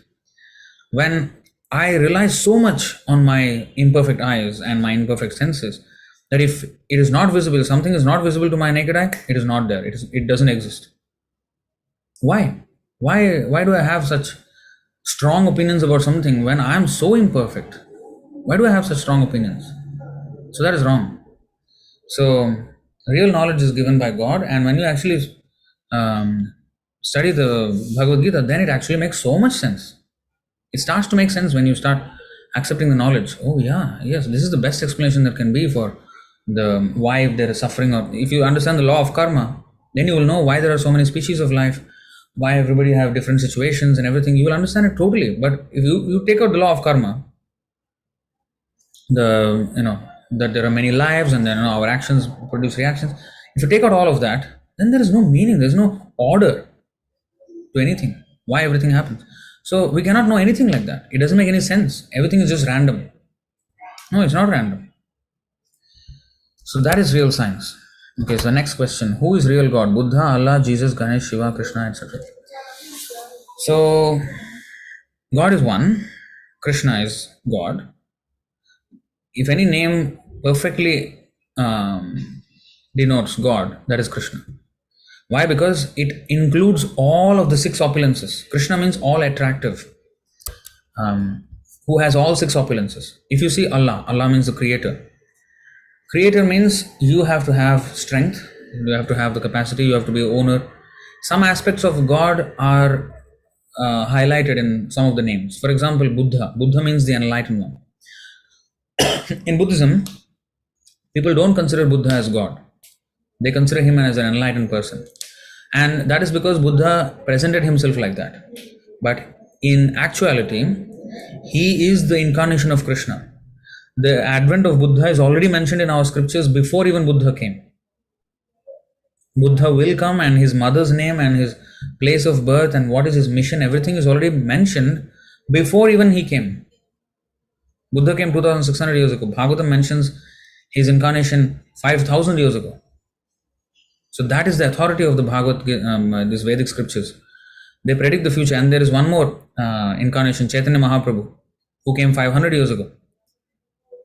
[SPEAKER 1] When I rely so much on my imperfect eyes and my imperfect senses, that if it is not visible, something is not visible to my naked eye, it is not there. It doesn't exist. Why? Why do I have such strong opinions about something when I am so imperfect? Why do I have such strong opinions? So that is wrong. So real knowledge is given by God, and when you actually study the Bhagavad Gita, then it actually makes so much sense. It starts to make sense when you start accepting the knowledge. Oh yeah, yes, this is the best explanation that can be for the why if there is suffering, or if you understand the law of karma, then you will know why there are so many species of life, why everybody have different situations and everything. You will understand it totally. But if you take out the law of karma, that there are many lives and then our actions produce reactions. If you take out all of that, then there is no meaning, there is no order to anything. Why everything happens? So we cannot know anything like that. It doesn't make any sense. Everything is just random. No, it's not random. So that is real science. Okay, so next question. Who is real God? Buddha, Allah, Jesus, Ganesh, Shiva, Krishna, etc. So God is one. Krishna is God. If any name perfectly denotes God, that is Krishna. Why? Because it includes all of the 6 opulences. Krishna means all attractive, who has all 6 opulences. If you see Allah, Allah means the creator. Creator means you have to have strength, you have to have the capacity, you have to be an owner. Some aspects of God are highlighted in some of the names. For example, Buddha. Buddha means the enlightened one. In Buddhism, people don't consider Buddha as God. They consider him as an enlightened person. And that is because Buddha presented himself like that. But in actuality, he is the incarnation of Krishna. The advent of Buddha is already mentioned in our scriptures before even Buddha came. Buddha will come, and his mother's name and his place of birth and what is his mission, everything is already mentioned before even he came. Buddha came 2600 years ago. Bhagavatam mentions his incarnation 5000 years ago. So that is the authority of the Bhagavad, these Vedic scriptures. They predict the future. And there is one more incarnation, Chaitanya Mahaprabhu, who came 500 years ago.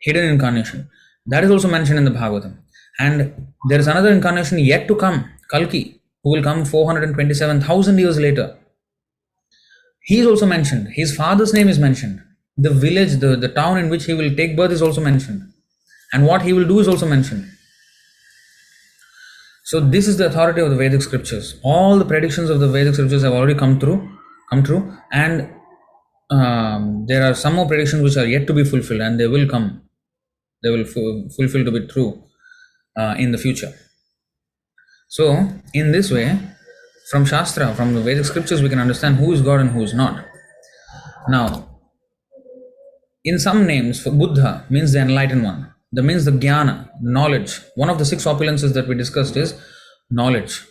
[SPEAKER 1] Hidden incarnation. That is also mentioned in the Bhagavatam. And there is another incarnation yet to come, Kalki, who will come 427,000 years later. He is also mentioned. His father's name is mentioned. The village, the town in which he will take birth is also mentioned. And what he will do is also mentioned. So this is the authority of the Vedic scriptures. All the predictions of the Vedic scriptures have already come true, and there are some more predictions which are yet to be fulfilled, and they will come. They will fulfill to be true in the future. So in this way, from Shastra, from the Vedic scriptures, we can understand who is God and who is not. Now, in some names, for Buddha means the enlightened one. That means the jnana, knowledge. One of the 6 opulences that we discussed is knowledge.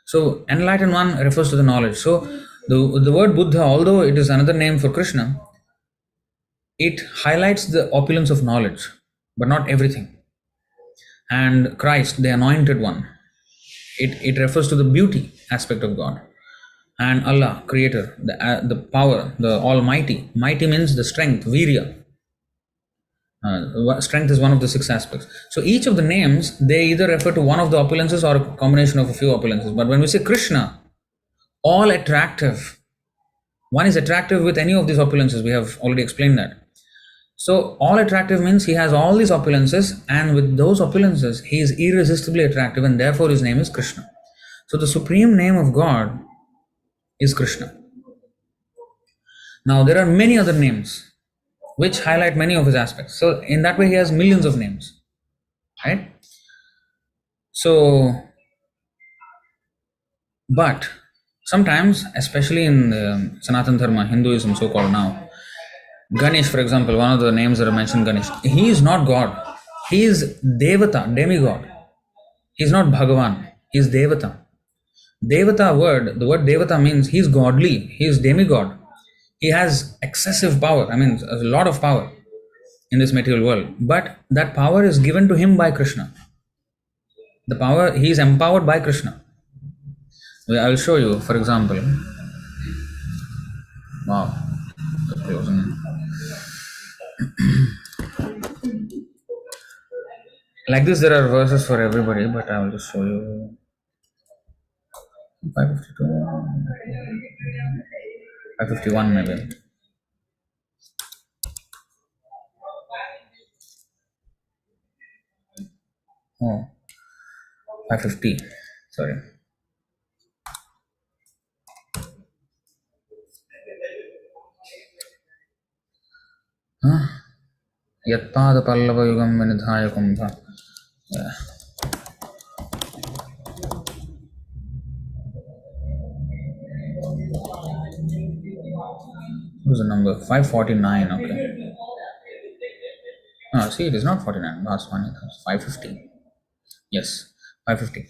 [SPEAKER 1] So enlightened one refers to the knowledge. So the word Buddha, although it is another name for Krishna, it highlights the opulence of knowledge, but not everything. And Christ, the anointed one, it refers to the beauty aspect of God. And Allah, creator, the power, the almighty. Mighty means the strength, virya. Strength is one of the 6 aspects. So each of the names, they either refer to one of the opulences or a combination of a few opulences. But when we say Krishna, all attractive, one is attractive with any of these opulences. We have already explained that. So all attractive means he has all these opulences, and with those opulences, he is irresistibly attractive, and therefore his name is Krishna. So the supreme name of God is Krishna. Now there are many other names which highlight many of his aspects. So in that way, he has millions of names, right? So, but sometimes, especially in the Sanatana Dharma, Hinduism so-called now, Ganesh, for example, one of the names that are mentioned, Ganesh, he is not God. He is Devata, demigod. He is not Bhagavan. He is Devata. Devata word, the word Devata means he is godly. He is demigod. He has excessive power, a lot of power in this material world. But that power is given to him by Krishna. The power, he is empowered by Krishna. I will show you, for example. Wow. Like this, there are verses for everybody, but I will just show you. 552, 551 maybe. Oh, 550, sorry. Yatpada pallava yugam vinidhaya kumbha. What's the number? 549, okay. See, it is not 49, last one, it was 550. Yes, 550.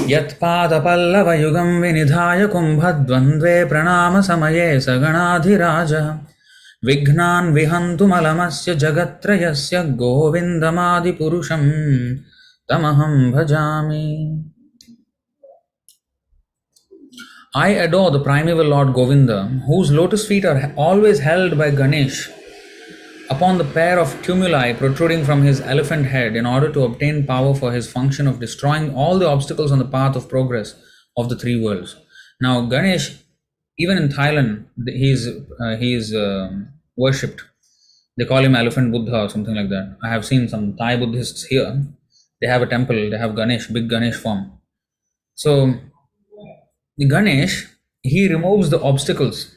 [SPEAKER 1] Yatpada pallava yugam vinidhaya kumbha dvandve pranama samaye saganadhiraja Vignan vihantu malamasya jagatrayasya govindamadi purusham tamaham bhajami. I adore the primeval Lord Govinda, whose lotus feet are always held by Ganesh upon the pair of tumuli protruding from his elephant head in order to obtain power for his function of destroying all the obstacles on the path of progress of the 3 worlds. Now Ganesh, even in Thailand, he is worshipped. They call him Elephant Buddha or something like that. I have seen some Thai Buddhists here. They have a temple, they have Ganesh, big Ganesh form. So the Ganesh, he removes the obstacles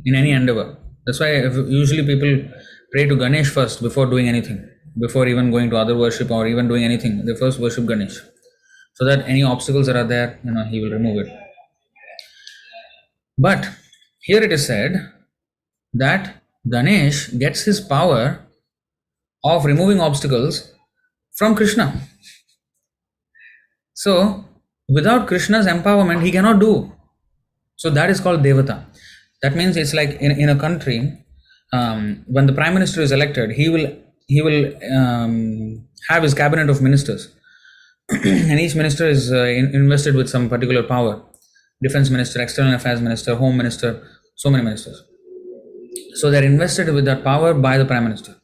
[SPEAKER 1] in any endeavor. That's why usually people pray to Ganesh first before doing anything. Before even going to other worship or even doing anything, they first worship Ganesh. So that any obstacles that are there, he will remove it. But here it is said that Ganesh gets his power of removing obstacles from Krishna. So, without Krishna's empowerment, he cannot do. So that is called Devata. That means it's like in a country, when the Prime Minister is elected, he will have his cabinet of ministers. And each minister is invested with some particular power. Defense Minister, External Affairs Minister, Home Minister, so many ministers. So they're invested with that power by the Prime Minister.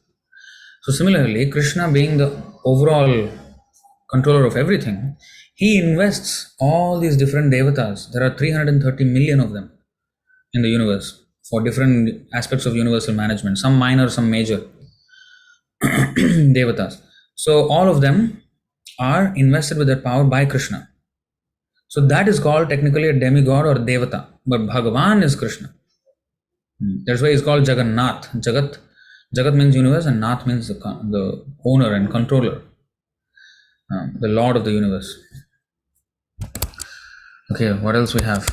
[SPEAKER 1] So similarly, Krishna being the overall controller of everything, he invests all these different devatas. There are 330 million of them in the universe for different aspects of universal management, some minor, some major devatas. So all of them are invested with that power by Krishna. So that is called technically a demigod or devata, but Bhagavan is Krishna. That's why he's called Jagannath. Jagat means universe and Nath means the owner and controller, the Lord of the universe. Okay, what else we have?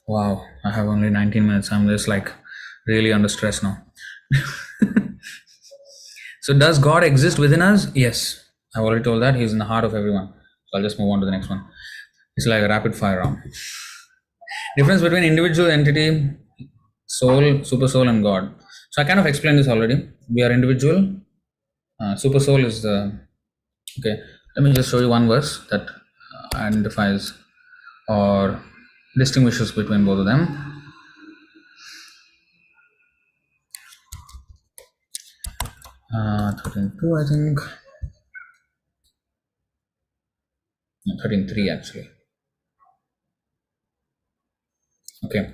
[SPEAKER 1] Wow, I have only 19 minutes. I'm just like really under stress now. So does God exist within us? Yes, I've already told that. He's in the heart of everyone. So I'll just move on to the next one. It's like a rapid fire round. Difference between individual entity, soul, super soul and God. So I kind of explained this already. We are individual. Super soul is the... Okay, let me just show you one verse that identifies or distinguishes between both of them. 13.2 I think. No, 13.3 actually. Okay.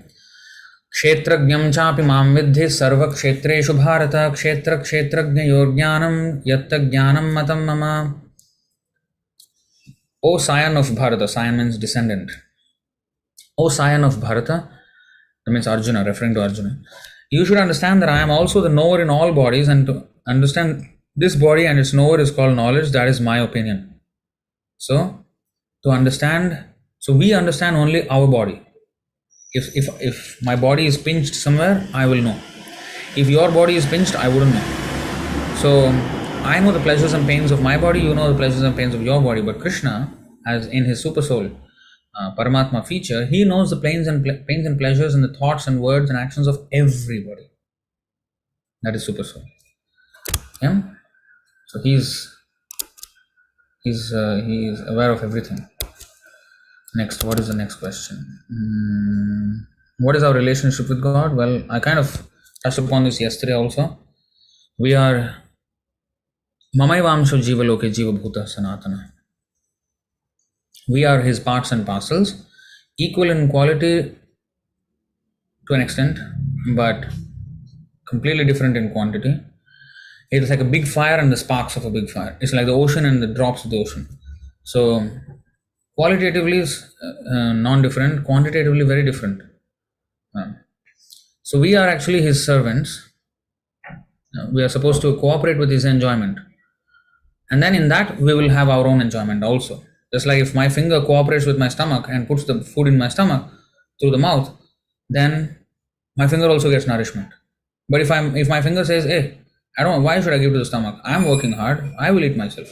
[SPEAKER 1] क्षेत्रज्ञं चापि मां विद्धि सर्वक्षेत्रेषु भारत क्षेत्रज्ञयोर्ज्ञानं यत्तज्ञानं मतं मम. O scion of Bharata, scion means descendant. O scion of Bharata, that means Arjuna, referring to Arjuna. You should understand that I am also the knower in all bodies, and to understand this body and its knower is called knowledge. That is my opinion. So, to understand, so we understand only our body. If my body is pinched somewhere, I will know. If your body is pinched, I wouldn't know. So, I know the pleasures and pains of my body, you know the pleasures and pains of your body, but Krishna, as in his super soul, Paramatma feature, he knows the pains and pleasures and the thoughts and words and actions of everybody. That is super soul. Yeah? So he's aware of everything. Next, what is the next question? What is our relationship with God? Well, I kind of touched upon this yesterday also. We are Mamaivamsho Jivaloke Jiva Bhuta Sanatana. We are his parts and parcels, equal in quality to an extent, but completely different in quantity. It is like a big fire and the sparks of a big fire. It's like the ocean and the drops of the ocean. So, qualitatively is non-different, quantitatively very different. So, we are actually his servants. We are supposed to cooperate with his enjoyment. And then in that, we will have our own enjoyment also. Just like if my finger cooperates with my stomach and puts the food in my stomach through the mouth, then my finger also gets nourishment. But if my finger says, hey, I don't know, why should I give to the stomach? I'm working hard, I will eat myself.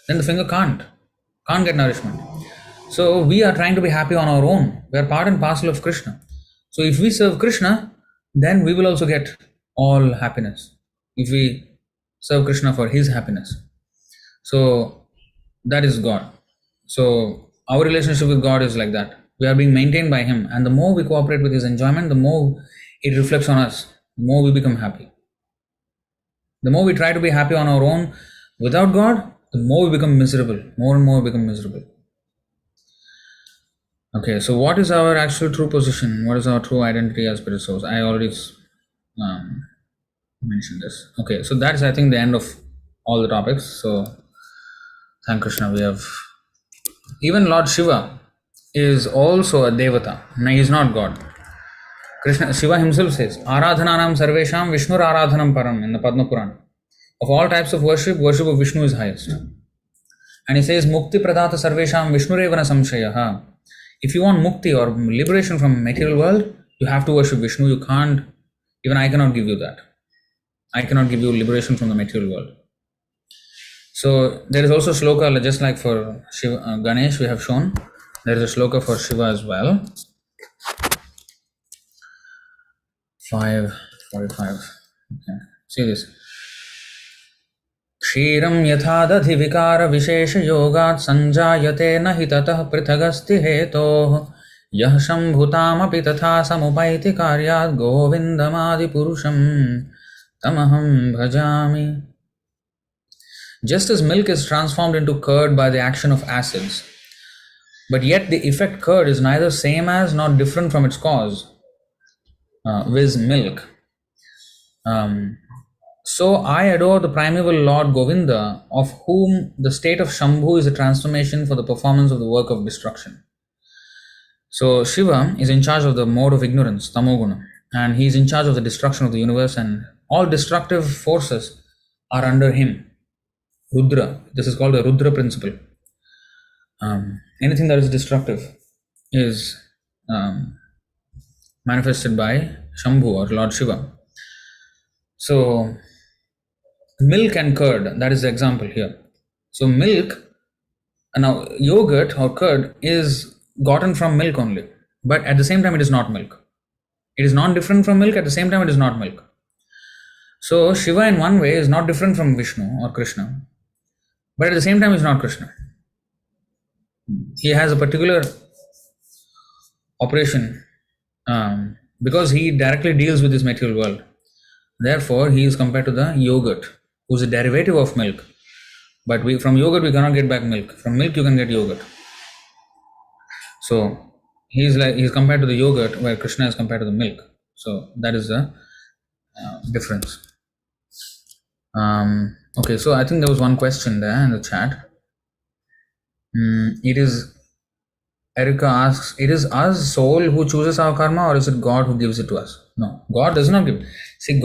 [SPEAKER 1] Then the finger can't get nourishment. So we are trying to be happy on our own. We are part and parcel of Krishna. So if we serve Krishna, then we will also get all happiness. If we serve Krishna for his happiness. So that is God. So our relationship with God is like that. We are being maintained by him, and the more we cooperate with his enjoyment, the more it reflects on us, the more we become happy. The more we try to be happy on our own without God, the more we become miserable. More and more we become miserable. Okay, so what is our actual true position? What is our true identity as spirit souls? I already mentioned this. Okay, so that's I think the end of all the topics. So thank Krishna. We have even Lord Shiva is also a devata. No, he is not God. Krishna, Shiva himself says, Aradhananam sarvesham Vishnu aradhanam param in the Padma Purana. Of all types of worship of Vishnu is highest. And he says, Mukti pradata sarvesham Vishnu revana samshayaha. If you want mukti or liberation from material world, you have to worship Vishnu. You can't, even I cannot give you that. I cannot give you liberation from the material world. So there is also shloka, just like for Shiva, Ganesh we have shown. There is a shloka for Shiva as well. 5:45. Okay. See this. क्षीरं यथा दधि विकार विशेष योगात् संजायते न हि ततः पृथगस्ति हेतोः यः शम्भुतामपि तथा समुपैति कार्यात् गोविन्दमादिपुरुषं तमहं भजामि. Just as milk is transformed into curd by the action of acids, but yet the effect curd is neither same as nor different from its cause, viz. Milk. So I adore the primeval Lord Govinda, of whom the state of Shambhu is a transformation for the performance of the work of destruction. So Shiva is in charge of the mode of ignorance, Tamoguna, and he is in charge of the destruction of the universe, and all destructive forces are under him. Rudra. This is called the Rudra principle. Anything that is destructive is manifested by Shambhu or Lord Shiva. So, milk and curd, that is the example here. So, milk, now yogurt or curd is gotten from milk only, but at the same time it is not milk. It is not different from milk, at the same time it is not milk. So, Shiva in one way is not different from Vishnu or Krishna, but at the same time is not Krishna. He has a particular operation because he directly deals with this material world. Therefore, he is compared to the yogurt, who is a derivative of milk. But from yogurt we cannot get back milk. From milk you can get yogurt. So he is compared to the yogurt, where Krishna is compared to the milk. So that is the difference. Okay, so I think there was one question there in the chat. Erica asks, it is us soul who chooses our karma, or is it God who gives it to us? No, God does not give. See,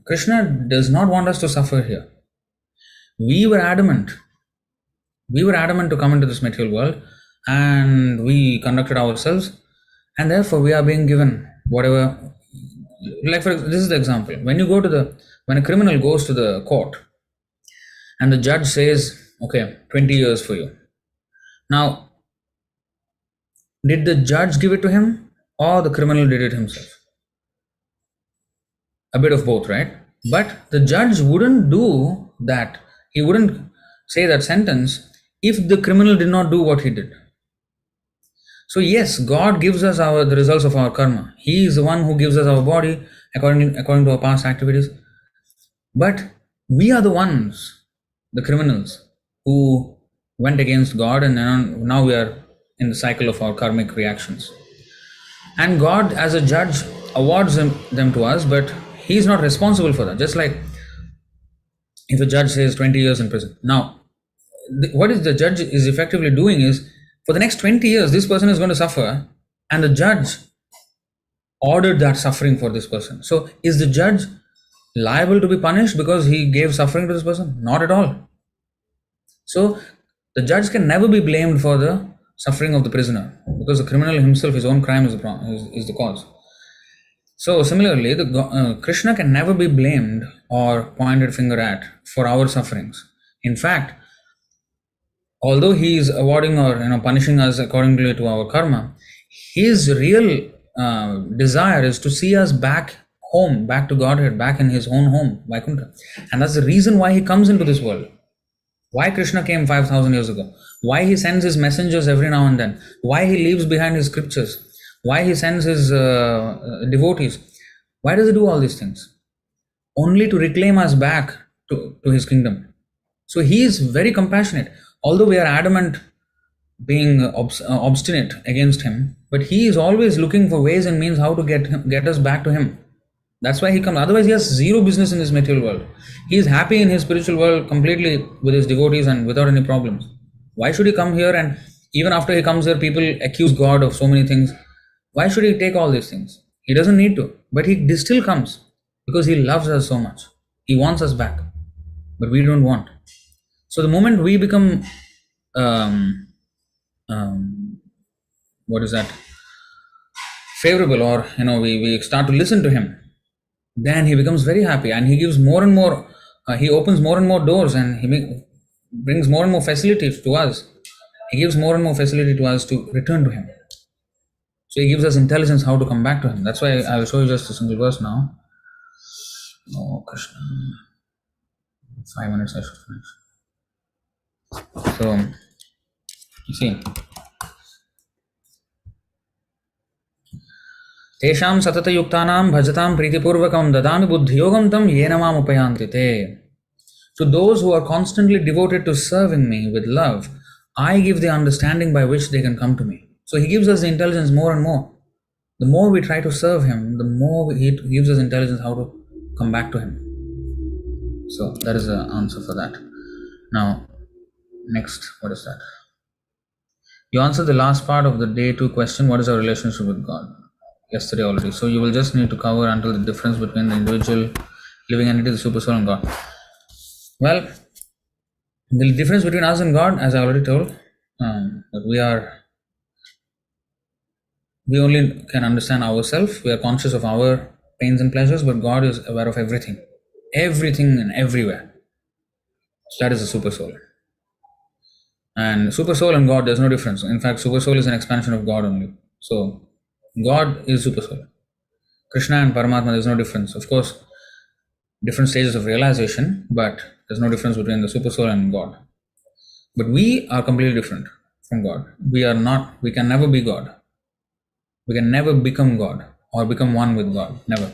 [SPEAKER 1] Krishna does not want us to suffer here. We were adamant to come into this material world, and we conducted ourselves, and therefore we are being given whatever. Like this is the example. When a criminal goes to the court, and the judge says, okay, 20 years for you. Now, did the judge give it to him, or the criminal did it himself? A bit of both, right? But the judge wouldn't do that. He wouldn't say that sentence if the criminal did not do what he did. So yes, God gives us the results of our karma. He is the one who gives us our body according to our past activities. But we are the ones, the criminals, who went against God, and now we are in the cycle of our karmic reactions. And God, as a judge, awards them to us, but he is not responsible for that. Just like if a judge says 20 years in prison. Now, what the judge is effectively doing is, for the next 20 years, this person is going to suffer, and the judge ordered that suffering for this person. So, is the judge liable to be punished because he gave suffering to this person? Not at all. So, the judge can never be blamed for the suffering of the prisoner, because the criminal himself, his own crime is the cause. So similarly, Krishna can never be blamed or pointed finger at for our sufferings. In fact, although he is awarding or punishing us accordingly to our karma, his real desire is to see us back home, back to Godhead, back in his own home, Vaikuntha. And that's the reason why he comes into this world. Why Krishna came 5,000 years ago. Why he sends his messengers every now and then. Why he leaves behind his scriptures. Why he sends his devotees. Why does he do all these things? Only to reclaim us back to his kingdom. So he is very compassionate. Although we are adamant, being obstinate against him, but he is always looking for ways and means how to get us back to him. That's why he comes. Otherwise, he has zero business in this material world. He is happy in his spiritual world completely with his devotees and without any problems. Why should he come here? And even after he comes here, people accuse God of so many things. Why should he take all these things? He doesn't need to. But he still comes because he loves us so much. He wants us back. But we don't want. So the moment we become, favorable, or we start to listen to him, then he becomes very happy and he gives more and more, he opens more and more doors and he brings more and more facilities to us. He gives more and more facility to us to return to him. So he gives us intelligence how to come back to him. That's why I will show you just a single verse now. Oh, Krishna. 5 minutes I should finish. So, you see. Tesham satata yuktanam bhajatam pritipurvakam dadami buddhiyogam tam yena mam upayanti te. To those who are constantly devoted to serving me with love, I give the understanding by which they can come to me. So he gives us the intelligence more and more. The more we try to serve him, the more he gives us intelligence how to come back to him. So that is the answer for that. Now, next, what is that? You answered the last part of the day 2 question, what is our relationship with God? Yesterday already. So you will just need to cover until the difference between the individual living entity, the super soul, and God. Well, the difference between us and God, as I already told, that we only can understand ourselves. We are conscious of our pains and pleasures, but God is aware of everything and everywhere. So that is the super soul. And super soul and God, there's no difference. In fact, super soul is an expansion of God only. So God is super soul. Krishna and Paramatma, there's no difference. Of course, different stages of realization, but there's no difference between the super soul and God. But we are completely different from God. We can never be God. We can never become God or become one with God. Never.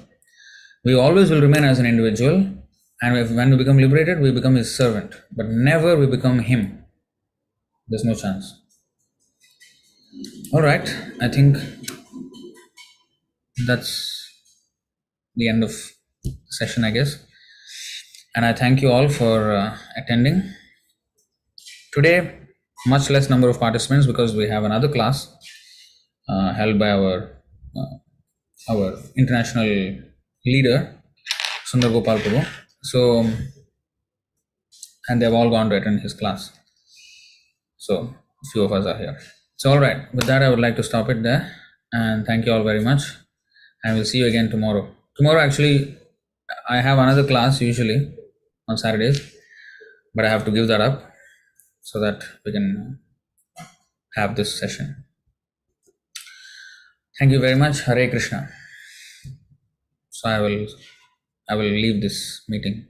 [SPEAKER 1] We always will remain as an individual, and when we become liberated, we become his servant. But never we become him. There's no chance. Alright, I think that's the end of the session, I guess. And I thank you all for attending. Today, much less number of participants because we have another class held by our international leader, Sundar Gopal Prabhu. So, and they've all gone to attend his class. So, a few of us are here. So, alright, with that I would like to stop it there. And thank you all very much. And we'll see you again tomorrow. Tomorrow, actually, I have another class usually on Saturdays, but I have to give that up so that we can have this session. Thank you very much. Hare Krishna. So I will leave this meeting.